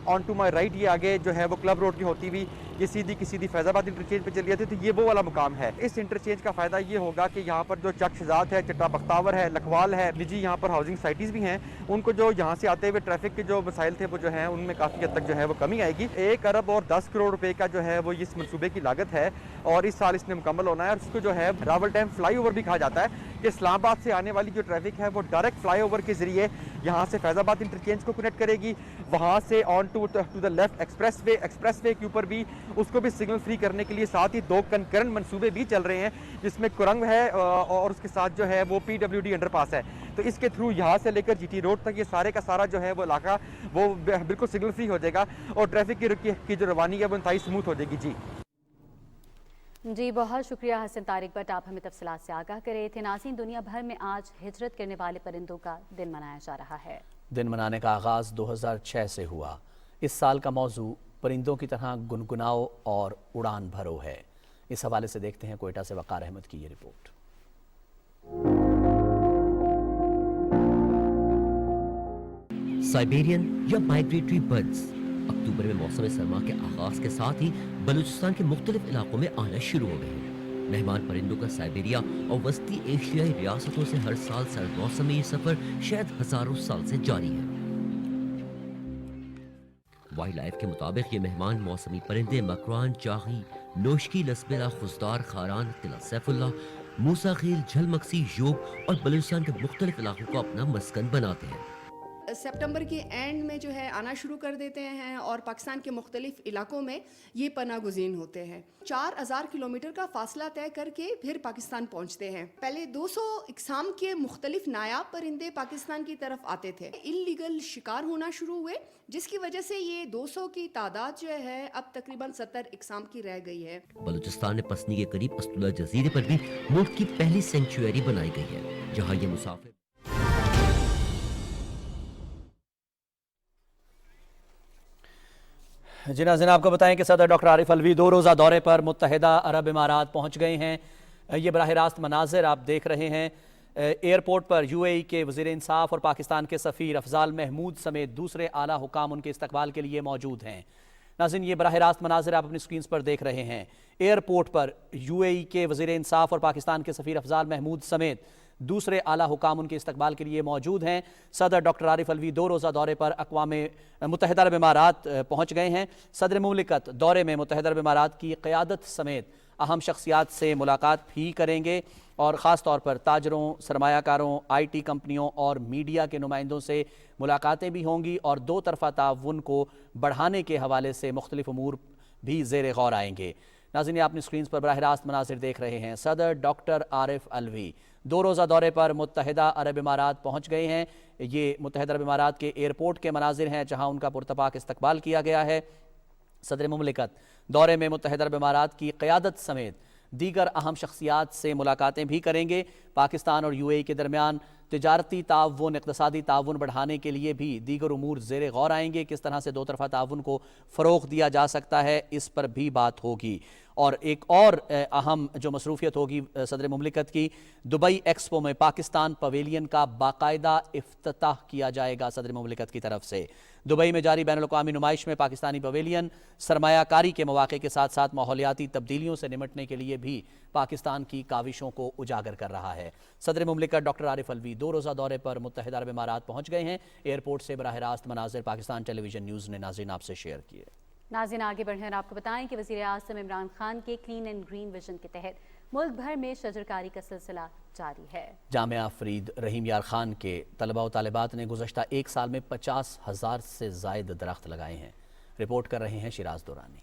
on to my right ये आगे जो है वो क्लब रोड की होती हुई ये सीधी की सीधी फैज़ाबाद इंटरचेंज पे चली जाती है। तो ये वो वाला मुकाम है। इस इंटरचेंज का फ़ायदा ये होगा कि यहाँ पर जो चक शहजाद है, चट्टा बख्तावर है, लखवाल है, निजी यहाँ पर हाउसिंग सोसाइटीज़ भी हैं, उनको जो यहाँ से आते हुए ट्रैफिक के जो मसाइल थे वो जो है उनमें काफ़ी हद तक जो है वो कमी आएगी। 1 अरब और 10 करोड़ रुपए का जो है वो इस मनसूबे की लागत है और इस साल इसने मुकम्मल होना है। और इसको जो है रावल डैम फ्लाई ओवर भी कहा जाता है कि इस्लामाबाद से आने वाली जो ट्रैफिक है वो डायरेक्ट फ्लाई ओवर के ज़रिए यहाँ से फैज़ाबाद इंटरचेंज को कनेक्ट करेगी, वहाँ से on to the left express way के ऊपर भी उसको भी सिग्नल फ्री करने के लिए साथ ही 2 कंकरेंट मंसूबे भी चल रहे हैं, जिसमें कुरंग है और उसके साथ जो है वो PWD अंडरपास है। तो इसके थ्रू यहाँ से लेकर GT रोड तक ये सारे का सारा जो है वो इलाका वो बिल्कुल सिग्नल फ्री हो जाएगा और ट्रैफिक की जो रवानी है वो इंतहाई स्मूथ हो जाएगी। जी, जी बहुत शुक्रिया हसन तारिक भट्ट, आप हमें तफसीलात से आगाह कर रहे थे। नाज़रीन, दुनिया भर में आज हिजरत करने वाले परिंदों का दिन मनाया जा रहा है। दिन मनाने का आगाज़ 2006 से हुआ। इस साल का मौजू परिंदों की तरह गुनगुनाओ और उड़ान भरो है। इस हवाले से देखते हैं कोयटा से वक़ार अहमद की ये रिपोर्ट। साइबेरियन या माइग्रेटरी बर्ड्स अक्टूबर में मौसम सरमा के आगाज के साथ ही बलूचिस्तान के मुख्तलिफ इलाकों में आना शुरू हो गए हैं। मेहमान परिंदों का साइबेरिया और वस्ती एशियाई रियासतों से हर साल सर्द मौसम में ये सफर शायद हजारों साल से जारी है। वाइल्ड लाइफ के मुताबिक ये मेहमान मौसमी परिंदे मकरान, चाही, नोशकी, लसबेला, खुजदार, खारान, तिला सैफुल्ला, मूसा खील, झलमक्सी, योब और बलूचिस्तान के मुख्तलिफ इलाकों को अपना मस्कन बनाते हैं। सितंबर के एंड में जो है आना शुरू कर देते हैं और पाकिस्तान के मुख्तलिफ इलाकों में ये पनाह गुज़ीन होते हैं। 4000 किलोमीटर का फासला तय करके फिर पाकिस्तान पहुंचते हैं। पहले 200 इकसाम के मुख्तलिफ नायाब परिंदे पाकिस्तान की तरफ आते थे। इल्लीगल शिकार होना शुरू हुए, जिसकी वजह से ये 200 की तादाद जो है अब तकरीबन 70 इकसाम की रह गई है। बलूचिस्तान में पसनी के करीब अस्तुल्ला जजीरे पर भी मुल्क की पहली सेंचुरी बनाई गई है, जहाँ ये मुसाफिर जी नाज़रीन, आपको बताएं कि सदर डॉक्टर आरिफ अलवी 2 रोज़ा दौरे पर मुत्तहिदा अरब इमारात पहुँच गए हैं। ये बराह रास्त मनाजिर आप देख रहे हैं। एयरपोर्ट पर UAE के वज़ीर इंसाफ और पाकिस्तान के सफ़ीर अफजाल महमूद समेत दूसरे आला हुकाम उनके इस्तकबाल के लिए मौजूद हैं। नाज़रीन, ये बराह रास्त मनाजिर आप अपनी स्क्रीन पर देख रहे हैं। एयरपोर्ट पर UAE के वज़ीर इंसाफ और पाकिस्तान के सफ़ीर अफजाल महमूद समेत दूसरे आला हुकाम उनके इस्तकबाल के लिए मौजूद हैं। सदर डॉक्टर आरिफ अलवी 2 रोज़ा दौरे पर अक़वाम मुत्तहिदा अरब इमारात पहुँच गए हैं। सदर मुमलिकत दौरे में मुत्तहिदा अरब इमारात की क़यादत समेत अहम शख्सियात से मुलाकात भी करेंगे और ख़ास तौर पर ताजरों, सरमायाकारों, IT कंपनियों और मीडिया के नुमाइंदों से मुलाकातें भी होंगी और 2 तरफ़ा ताउन को बढ़ाने के हवाले से मुख्तलिफ उमूर भी ज़ेर गौर आएंगे। नाज़रीन, आप अपनी स्क्रीन पर बराह रास्त मनाजिर देख रहे हैं। सदर डॉक्टर आरिफ अलवी 2 रोज़ा दौरे पर मुत्तहिदा अरब इमारात पहुँच गए हैं। ये मुत्तहिदा अरब इमारात के एयरपोर्ट के मनाजिर हैं, जहाँ उनका पुरतपाक इस्तकबाल किया गया है। सदर मुमलिकत दौरे में मुत्तहिदा अरब इमारात की क़यादत समेत दीगर अहम शख्सियात से मुलाकातें भी करेंगे। पाकिस्तान और UAE के दरमियान तिजारती ताउन, इक़्तिसादी ताउन बढ़ाने के लिए भी दीगर उमूर ज़ेर गौर आएंगे। किस तरह से 2 तरफ़ा ताउन को फ़रोग़ दिया जा सकता है, इस पर भी बात होगी। और एक और अहम जो मसरूफ़ियत होगी सदर मुमलिकत की, दुबई एक्सपो में पाकिस्तान पवेलियन का बाकायदा इफ्तिताह किया जाएगा सदर मुमलिकत की तरफ से। दुबई में जारी बैनुल-अक़वामी नुमाइश में पाकिस्तानी पवेलियन सरमायाकारी के मौक़े के साथ साथ माहौलियाती तब्दीलियों से निमटने के लिए भी पाकिस्तान की काविशों को उजागर कर रहा है। सदर मुमलिकत डॉक्टर आरिफ अलवी 2 रोज़ा दौरे पर मुत्तहिदा अरब इमारात पहुँच गए हैं। एयरपोर्ट से बराह रास्त मनाजिर पाकिस्तान टेलीविजन न्यूज़ ने नाज़रीन आपसे शेयर किए। नाज़रीन, आगे बढ़ें और आपको बताएं कि वज़ीर आज़म इमरान खान के क्लीन एंड ग्रीन विजन के तहत मुल्क भर में शजरकारी का सिलसिला जारी है। जामिया फरीद रहीम यार खान के तलबा व तालिबात ने गुज़श्ता 1 साल में 50,000 से ज़ायद दरख्त लगाए हैं। रिपोर्ट कर रहे हैं शिराज दुरानी।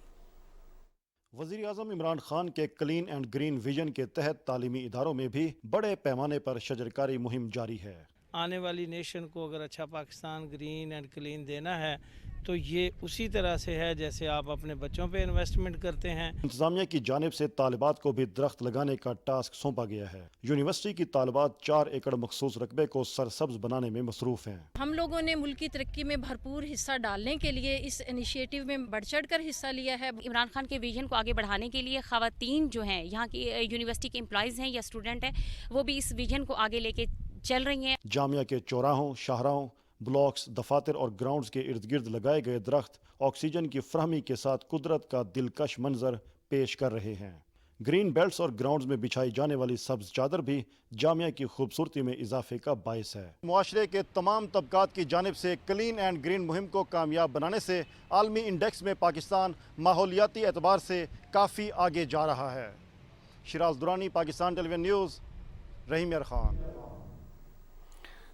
वज़ीर आज़म इमरान खान के क्लीन एंड ग्रीन विजन के तहत तालीमी इदारों में भी बड़े पैमाने पर शजरकारी मुहिम जारी है। आने वाली नेशन को अगर अच्छा पाकिस्तान ग्रीन एंड क्लीन देना है तो ये उसी तरह से है जैसे आप अपने बच्चों पे इन्वेस्टमेंट करते हैं। इंतजामिया की जानिब से तालिबात को भी दरख्त लगाने का टास्क सौंपा गया है। यूनिवर्सिटी की तालिबात 4 एकड़ मखसूस रकबे को सरसब्ज बनाने में मसरूफ हैं। हम लोगों ने मुल्क की तरक्की में भरपूर हिस्सा डालने के लिए इस इनिशिएटिव में बढ़ चढ़ कर हिस्सा लिया है। इमरान खान के विजन को आगे बढ़ाने के लिए ख़वातीन जो हैं, यहाँ की यूनिवर्सिटी के एम्प्लॉयज़ हैं या स्टूडेंट हैं, वो भी इस विजन को आगे लेके चल रही हैं। जामिया के चौराहों, शाहराहों, ब्लॉक्स, दफातर और ग्राउंड्स के इर्द गिर्द लगाए गए दरख्त ऑक्सीजन की फ्राहमी के साथ कुदरत का दिलकश मंजर पेश कर रहे हैं। ग्रीन बेल्ट्स और ग्राउंड्स में बिछाई जाने वाली सब्ज चादर भी जामिया की खूबसूरती में इजाफे का बायस है। मुआशरे के तमाम तबकात की जानिब से क्लीन एंड ग्रीन मुहिम को कामयाब बनाने से आलमी इंडेक्स में पाकिस्तान माहौलियाती एतबार से काफ़ी आगे जा रहा है। शिराज दुरानी, पाकिस्तान टेलीविजन न्यूज़, रहीम यार खान।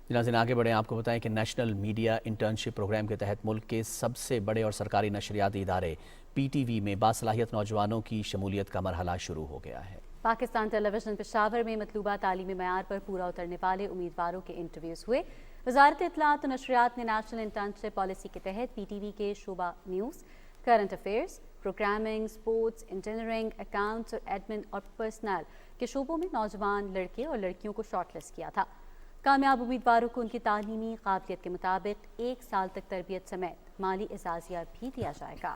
नाज़रीन, आगे बढ़ें। आपको बताएं कि नेशनल मीडिया इंटर्नशिप प्रोग्राम के तहत मुल्क के सबसे बड़े और सरकारी नशरियाती इदारे PTV में बासलाहियत नौजवानों की शमूलियत का मरहला शुरू हो गया है। पाकिस्तान टेलीविजन पेशावर में मतलूबा तालीमी मयार पर पूरा उतरने वाले उम्मीदवारों के इंटरव्यूज़ हुए। वजारत इत्तलात और नशरियात ने नेशनल इंटर्नशिप पॉलिसी के तहत PTV के शोबा news, current affairs, programming, sports, engineering, accounts और एडमिन और पर्सनल के शोबों में नौजवान लड़के और लड़कियों को शॉर्टलिस्ट किया था। कामयाब उम्मीदवारों को उनकी तालीमी काबिलियत के मुताबिक 1 साल तक तरबियत समेत माली एजाज़िया भी दिया जाएगा।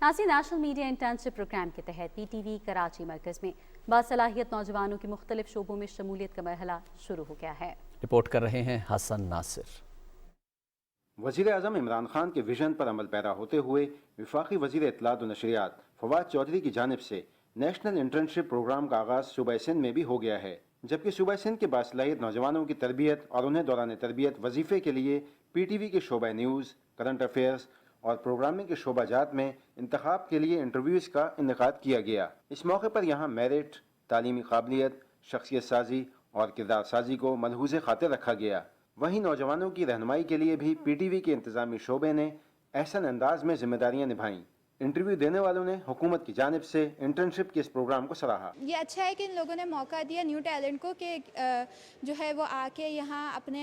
नाज़रीन, नेशनल मीडिया इंटर्नशिप प्रोग्राम के तहत पीटीवी कराची मरकज़ में बासलाहियत नौजवानों की मुख्तलिफ शोबों में शमूलियत का मरहला शुरू हो गया है। रिपोर्ट कर रहे हैं हसन नासिर। वज़ीर आज़म इमरान खान के विजन पर अमल पैरा होते हुए वफाकी वज़ीर इत्तलात व नशरियात फवाद चौधरी की जानिब से नेशनल इंटर्नशिप प्रोग्राम का आगाज़ सूबा सिंध में भी हो गया है, जबकि सूबा सिंध के बासलाहियत नौजवानों की तरबियत और उन्हें दौरान तरबियत वजीफ़े के लिए पीटीवी के शोबा न्यूज़, करंट अफेयर्स और प्रोग्रामिंग के शोबाजात में इंतखाब के लिए इंटरव्यूज़ का इनेकाद किया गया। इस मौके पर यहाँ मेरिट, तालीमी काबिलियत, शख्सियत साजी और किरदार साजी को मलहूज़े खातिर रखा गया। वहीं नौजवानों की रहनुमाई के लिए भी पीटीवी के इंतजामी शोबे ने अहसन अंदाज में जिम्मेदारियाँ निभाईं। इंटरव्यू देने वालों ने हुकूमत की जानिब से इंटर्नशिप के इस प्रोग्राम को सराहा। ये अच्छा है कि इन लोगों ने मौका दिया न्यू टैलेंट को कि जो है वो आके यहाँ अपने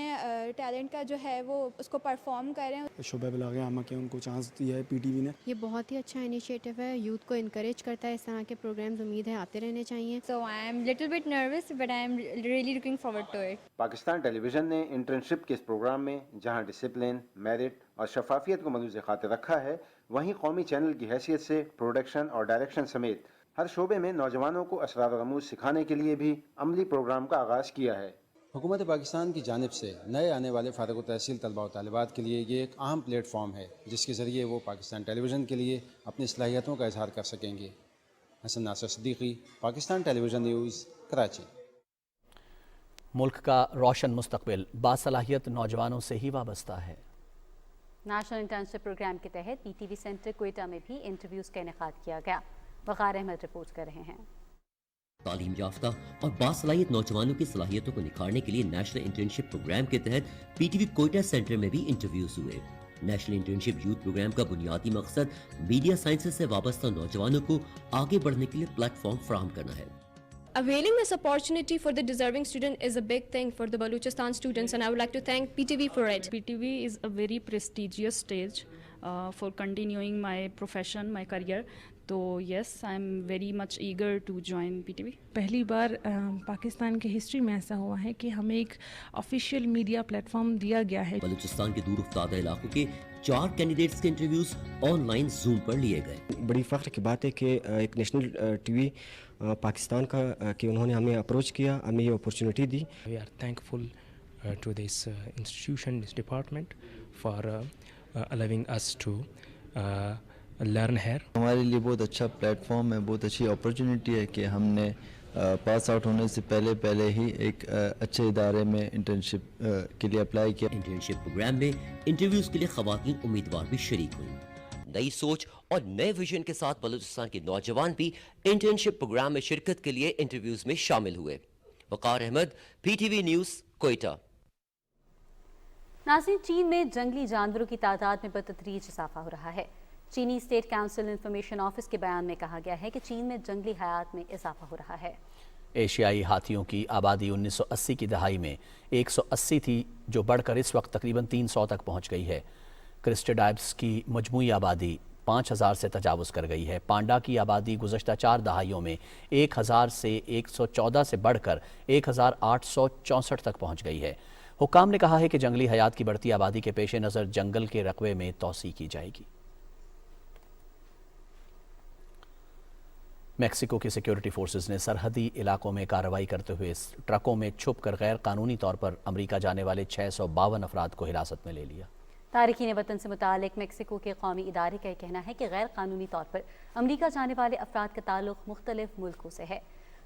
टैलेंट का जो है वो उसको परफॉर्म करें। शोबा बलागे आमा के उनको चांस दिया है पीटीवी ने। ये बहुत ही अच्छा इनिशिएटिव है, यूथ को इनकरेज करता है। इस तरह के प्रोग्राम्स उम्मीद है आते रहने चाहिए। So I am little bit nervous but I am really looking forward to it. Pakistan television ने इंटर्नशिप के इस प्रोग्राम में जहाँ डिसिप्लिन, मेरिट और शफाफियत को मलूज़े खातिर रखा है, वहीं कौमी चैनल की हैसियत से प्रोडक्शन और डायरेक्शन समेत हर शोबे में नौजवानों को असरार और अमूज सिखाने के लिए भी अमली प्रोग्राम का आगाज़ किया है। हुकूमत पाकिस्तान की जानिब से नए आने वाले फ़ारिग तहसील तलबा और तालिबात के लिए ये एक अहम प्लेटफॉर्म है, जिसके ज़रिए वो पाकिस्तान टेलीविज़न के लिए अपनी सलाहियतों का इजहार कर सकेंगे। Hasan Nasir Siddiqui, Pakistan television news, Karachi. मुल्क का रोशन मुस्तकबिल बासलाहियत नौजवानों से ही वाबस्ता है। नेशनल इंटर्नशिप प्रोग्राम के तहत पीटीवी सेंटर क्वेटा में भी इंटरव्यूज़ का इनेकाद किया गया। वक़ार अहमद रिपोर्ट कर रहे हैं। तालीम याफ्ता और बासलाहियत नौजवानों की सलाहियतों को निखारने के लिए नेशनल इंटर्नशिप प्रोग्राम के तहत पीटीवी क्वेटा सेंटर में भी इंटरव्यूज हुए। नेशनल इंटर्नशिप यूथ प्रोग्राम का बुनियादी मकसद मीडिया साइंसेज से वाबस्ता नौजवानों को आगे बढ़ने के लिए प्लेटफॉर्म फराहम करना है। Availing this opportunity for the deserving student is a big thing for the Balochistan students, and I would like to thank PTV for it. PTV is a very prestigious stage for continuing my profession, my career. तो yes, I am very much eager to join PTV. पहली बार पाकिस्तान के history में ऐसा हुआ है कि हमें एक ऑफिशियल मीडिया प्लेटफॉर्म दिया गया है। बलूचिस्तान के दूर अफ्तादा इलाकों के 4 कैंडिडेट्स के इंटरव्यूज ऑनलाइन जूम पर लिए गए। बड़ी फ़ख्र की बात है कि एक नेशनल टीवी पाकिस्तान का कि उन्होंने हमें अप्रोच किया, हमें ये opportunity the. We are thankful to this institution, this department for allowing us to learn here. हमारे लिए बहुत अच्छा प्लेटफॉर्म है, बहुत अच्छी अपॉर्चुनिटी है कि हमने पास आउट होने से पहले ही एक अच्छे इदारे में इंटर्नशिप के लिए अप्लाई किया। इंटर्नशिप प्रोग्राम में इंटरव्यूज के लिए खवातीन उम्मीदवार भी शरीक हुई। नई सोच और नए विजन के साथ बलूचिस्तान के नौजवान भी इंटर्नशिप प्रोग्राम में शिरकत के लिए इंटरव्यूज में शामिल हुए। वकार अहमद, पीटीवी न्यूज़, क्वेटा। नाज़रीन, चीन में जंगली जानवरों की तादाद में बतदरीज इजाफा हो रहा है। चीनी स्टेट काउंसिल इंफॉर्मेशन ऑफिस के बयान में कहा गया है कि चीन में जंगली हयात में इजाफा हो रहा है। एशियाई हाथियों की आबादी 1980 की दहाई में 180 थी, जो बढ़कर इस वक्त तकरीबन 300 तक पहुंच गई है। क्रिस्टेडाइप्स की मजमूई आबादी 5000 से तजावुज़ कर गई है। पांडा की आबादी गुज़श्ता 4 दहाइयों में 1000 से 114 से बढ़कर 1864 तक पहुंच गई है। हुक्काम ने कहा है कि जंगली हयात की बढ़ती आबादी के पेश नज़र जंगल के रकबे में तोसी की जाएगी। मैक्सिको की सिक्योरिटी फोर्सेस ने सरहदी इलाकों में कार्रवाई करते हुए ट्रकों में छुप कर गैर कानूनी तौर पर अमरीका जाने वाले 652 अफराद को हिरासत में ले लिया। तारिकीन वतन से मुतालिक मैक्सिको के कौमी इदारे का कहना है कि गैर कानूनी तौर पर अमरीका जाने वाले अफराद का ताल्लुक मुख्तलिफ मुल्कों से है।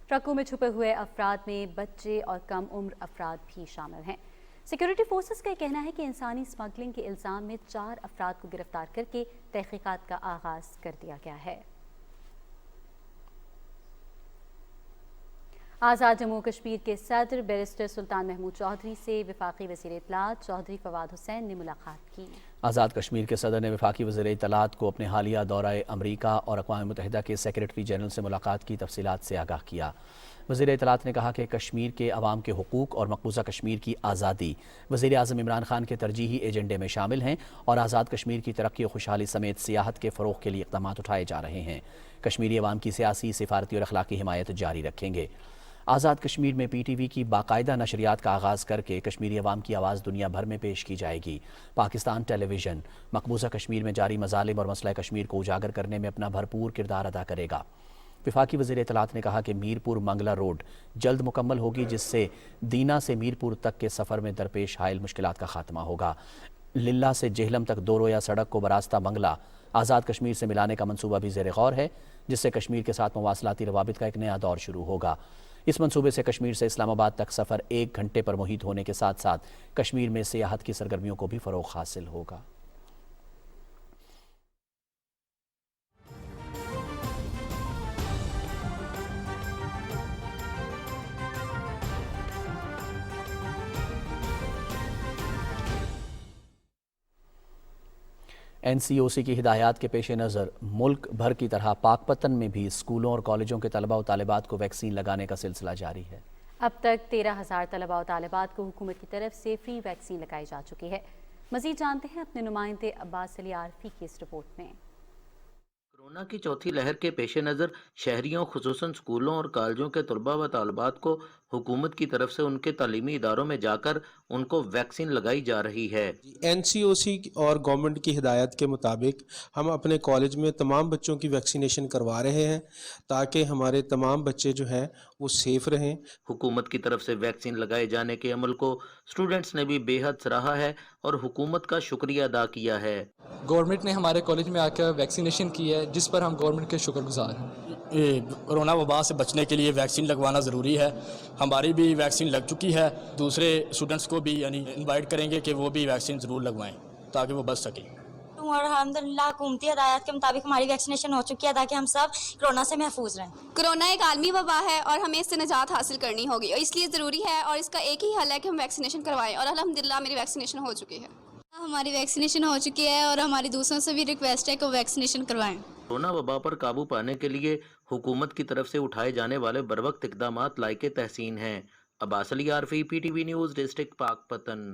ट्रकों में छुपे हुए अफराद में बच्चे और कम उम्र अफराद भी शामिल हैं। सिक्योरिटी फोर्सेस का कहना है कि इंसानी स्मगलिंग के इल्ज़ाम में 4 अफराद को गिरफ्तार करके तहकीकात का आगाज़ कर दिया गया है। आज़ाद जम्मू कश्मीर के सदर बैरिस्टर सुल्तान महमूद चौधरी से वफाकी वज़ीर इत्तलात चौधरी फवाद हुसैन ने मुलाकात की। आज़ाद कश्मीर के सदर ने वफाकी वज़ीर इत्तलात को अपने हालिया दौरा अमरीका और अक़वाम मुत्तहिदा के सेक्रेटरी जनरल से मुलाकात की तफसीलात से आगाह किया। वज़ीर इत्तलात ने कहा कि कश्मीर के अवाम के हुकूक और मकबूजा कश्मीर की आज़ादी वज़ीर आज़म इमरान खान के तरजीही एजेंडे में शामिल हैं और आज़ाद कश्मीर की तरक्की और खुशहाली समेत सियाहत के फ़रोग़ के लिए इक़दाम उठाए जा रहे हैं। कश्मीरी अवाम की सियासी, सिफारती और अखलाकी हिमायत जारी रखेंगे। आज़ाद कश्मीर में PTV की बाकायदा नशरियात का आगाज़ करके कश्मीरी अवाम की आवाज़ दुनिया भर में पेश की जाएगी। पाकिस्तान टेलीविज़न मकबूजा कश्मीर में जारी मज़ालिम और मसला कश्मीर को उजागर करने में अपना भरपूर किरदार अदा करेगा। वफाकी वज़ीर इत्तलात ने कहा कि मीरपुर मंगला रोड जल्द मुकम्मल होगी, जिससे दीना से मीरपुर तक के सफ़र में दरपेश हायल मुश्किलात का खात्मा होगा। लिल्ला से जेहलम तक 2 रोया सड़क को बरास्ता मंगला आज़ाद कश्मीर से मिलाने का मंसूबा भी ज़ेर गौर है, जिससे कश्मीर के साथ मवासलाती रवाबित का एक नया दौर शुरू होगा। इस मंसूबे से कश्मीर से इस्लामाबाद तक सफ़र 1 घंटे पर मुहित होने के साथ साथ कश्मीर में सियाहत की सरगर्मियों को भी फ़रोग़ हासिल होगा। NCOC की हिदायत के पेश नज़र मुल्क भर की तरह पाकपतन में भी स्कूलों और कॉलेजों के तलबा और तालिबात को वैक्सीन लगाने का सिलसिला जारी है। अब तक 13,000 तलबा और तालिबात को हुकूमत की तरफ से फ्री वैक्सीन लगाई जा चुकी है। मज़ीद जानते हैं अपने नुमाइंदे अब्बास अली आरफी की इस रिपोर्ट में। कोरोना की चौथी लहर के पेश नज़र शहरियों खुसूसन स्कूलों और कॉलेजों के तलबा व तालिबात को हुकूमत की तरफ से उनके तालीमी इदारों में जाकर उनको वैक्सीन लगाई जा रही है। NCOC और गवर्नमेंट की हिदायत के मुताबिक हम अपने कॉलेज में तमाम बच्चों की वैक्सीनेशन करवा रहे हैं ताकि हमारे तमाम बच्चे जो हैं वो सेफ रहें। हुकूमत की तरफ से वैक्सीन लगाए जाने के अमल को स्टूडेंट्स ने भी बेहद सराहा है और हुकूमत का शुक्रिया अदा किया है। गवर्नमेंट ने हमारे कॉलेज में आकर वैक्सीनेशन की है, जिस पर हम गवर्नमेंट के शुक्रगुजार हैं। कोरोना वबा से बचने के लिए वैक्सीन लगवाना ज़रूरी है। हमारी भी वैक्सीन लग चुकी है, दूसरे स्टूडेंट्स को भी यानी इनवाइट करेंगे कि वो भी वैक्सीन ज़रूर लगवाएं ताकि वो बच सकें। और अल्हम्दुलिल्लाह हुकूमती हिदायत के मुताबिक हमारी वैक्सीनेशन हो चुकी है ताकि हम सब कोरोना से महफूज रहें। कोरोना एक आलमी वबा है और हमें इससे निजात हासिल करनी होगी और इसलिए ज़रूरी है और इसका एक ही हल है कि हम वैक्सीनेशन करवाएं और अल्हम्दुलिल्लाह मेरी वैक्सीनेशन हो चुकी है। हमारी वैक्सीनेशन हो चुकी है और हमारी दूसरों से भी रिक्वेस्ट है कि वैक्सीनेशन करवाएं। कोरोना वबा पर काबू पाने के लिए हुकूमत की तरफ से उठाए जाने वाले बरवक्त इक़दामात लायके तहसीन हैं। Abbas Ali Arfi, PTV news, district Pakpattan.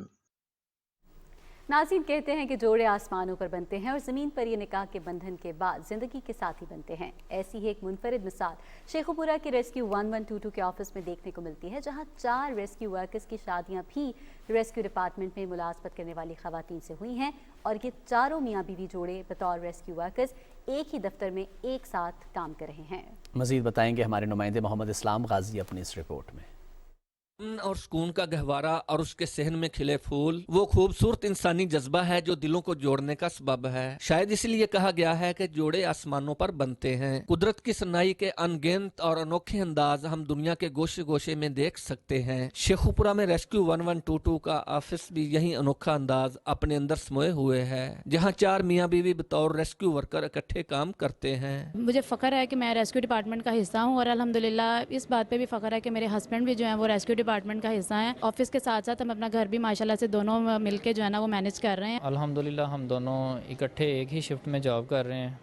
नाज़रीन कहते हैं कि जोड़े आसमानों पर बनते हैं और ज़मीन पर ये निकाह के बंधन के बाद ज़िंदगी के साथी बनते हैं। ऐसी ही एक मुनफरिद मिसाल शेखुपुरा के रेस्क्यू 1122 के ऑफिस में देखने को मिलती है, जहां 4 रेस्क्यू वर्कर्स की शादियां भी रेस्क्यू डिपार्टमेंट में मुलाजमत करने वाली खवातीन से हुई हैं और ये चारों मियाँ बीवी जोड़े बतौर रेस्क्यू वर्कर्स एक ही दफ्तर में एक साथ काम कर रहे हैं। मज़ीद बताएंगे हमारे नुमाइंदे मोहम्मद इस्लाम गाजी अपनी इस रिपोर्ट में। और सुकून का गहवारा और उसके सहन में खिले फूल वो खूबसूरत इंसानी जज्बा है जो दिलों को जोड़ने का सबब है। शायद इसलिए कहा गया है कि जोड़े आसमानों पर बनते हैं। कुदरत की सनाई के अनगिनत और अनोखे अंदाज हम दुनिया के गोशे गोशे में देख सकते हैं। शेखुपुरा में रेस्क्यू 1122 का ऑफिस भी यही अनोखा अंदाज अपने अंदर समोए हुए है, जहाँ 4 मियाँ बीवी बतौर रेस्क्यू वर्कर इकट्ठे काम करते हैं। मुझे फ़ख्र है कि मैं रेस्क्यू डिपार्टमेंट का हिस्सा हूँ और अल्हम्दुलिल्लाह इस बात पे भी फ़ख्र है कि मेरे हस्बैंड भी जो है वो रेस्क्यू डिपार्टमेंट का हिस्सा है। ऑफिस के साथ साथ हम अपना घर भी माशाल्लाह से दोनों मिलके जो है ना वो मैनेज कर रहे हैं। अल्हम्दुलिल्लाह हम दोनों इकट्ठे एक ही शिफ्ट में जॉब कर रहे हैं,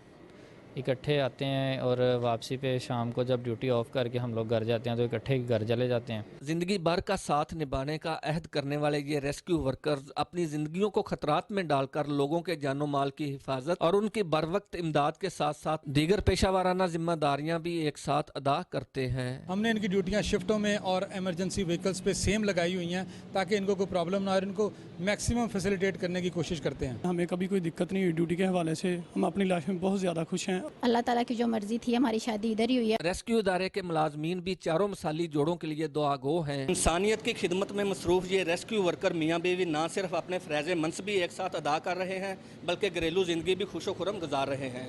इकट्ठे आते हैं और वापसी पे शाम को जब ड्यूटी ऑफ करके हम लोग घर जाते हैं तो इकट्ठे घर चले जाते हैं। जिंदगी भर का साथ निभाने का अहद करने वाले ये रेस्क्यू वर्कर्स अपनी जिंदगियों को खतरात में डालकर लोगों के जानो माल की हिफाजत और उनकी बरवक्त इमदाद के साथ साथ दीगर पेशा वाराना जिम्मेदारियां भी एक साथ अदा करते हैं। हमने इनकी ड्यूटियाँ शिफ्टों में और एमरजेंसी व्हीकल्स पे सेम लगाई हुई हैं ताकि इनको कोई प्रॉब्लम ना हो, इनको मैक्सिमम फैसिलिटेट करने की कोशिश करते हैं। हमें कभी कोई दिक्कत नहीं हुई ड्यूटी के हवाले से, हम अपनी लाइफ में बहुत ज़्यादा खुश हैं। अल्लाह ताला की जो मर्जी थी हमारी शादी इधर ही हुई है। रेस्क्यू इदारे के मुलाजमीन भी चारों मिसाली जोड़ों के लिए दुआगो हैं। इंसानियत की खिदमत में मसरूफ ये रेस्क्यू वर्कर मियाँ बीवी न सिर्फ अपने फ़राज़ मनसबी एक साथ अदा कर रहे हैं बल्कि घरेलू ज़िंदगी भी खुशो खुरम गुजार रहे हैं।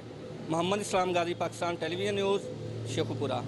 मोहम्मद इस्लाम गाजी, पाकिस्तान टेलीविजन न्यूज़, शेखुपुरा।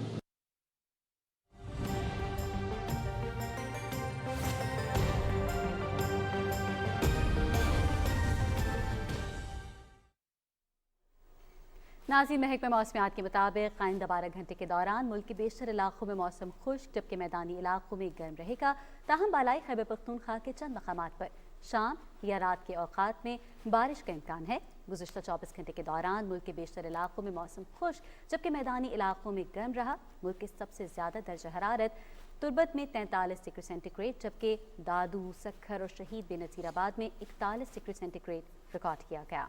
नाज़रीन, महकमे मौसमियात के मुताबिक आइंदा 12 घंटे के दौरान मुल्क के बेशतर इलाकों में मौसम खुश्क जबकि मैदानी इलाकों में गर्म रहेगा। ताहम बालाई खैबर पख्तूनख्वा के चंद मकामात पर شام یا رات کے اوقات میں بارش کا امکان ہے۔ گزشتہ 24 گھنٹے کے دوران ملک کے بیشتر علاقوں میں موسم خشک جبکہ میدانی علاقوں میں گرم رہا۔ ملک کے سب سے زیادہ درجہ حرارت تربت میں 43 ڈگری سینٹی گریڈ جبکہ دادو، سکھر اور شہید بے نظیر آباد میں 41 ڈگری سینٹی گریڈ ریکارڈ کیا گیا۔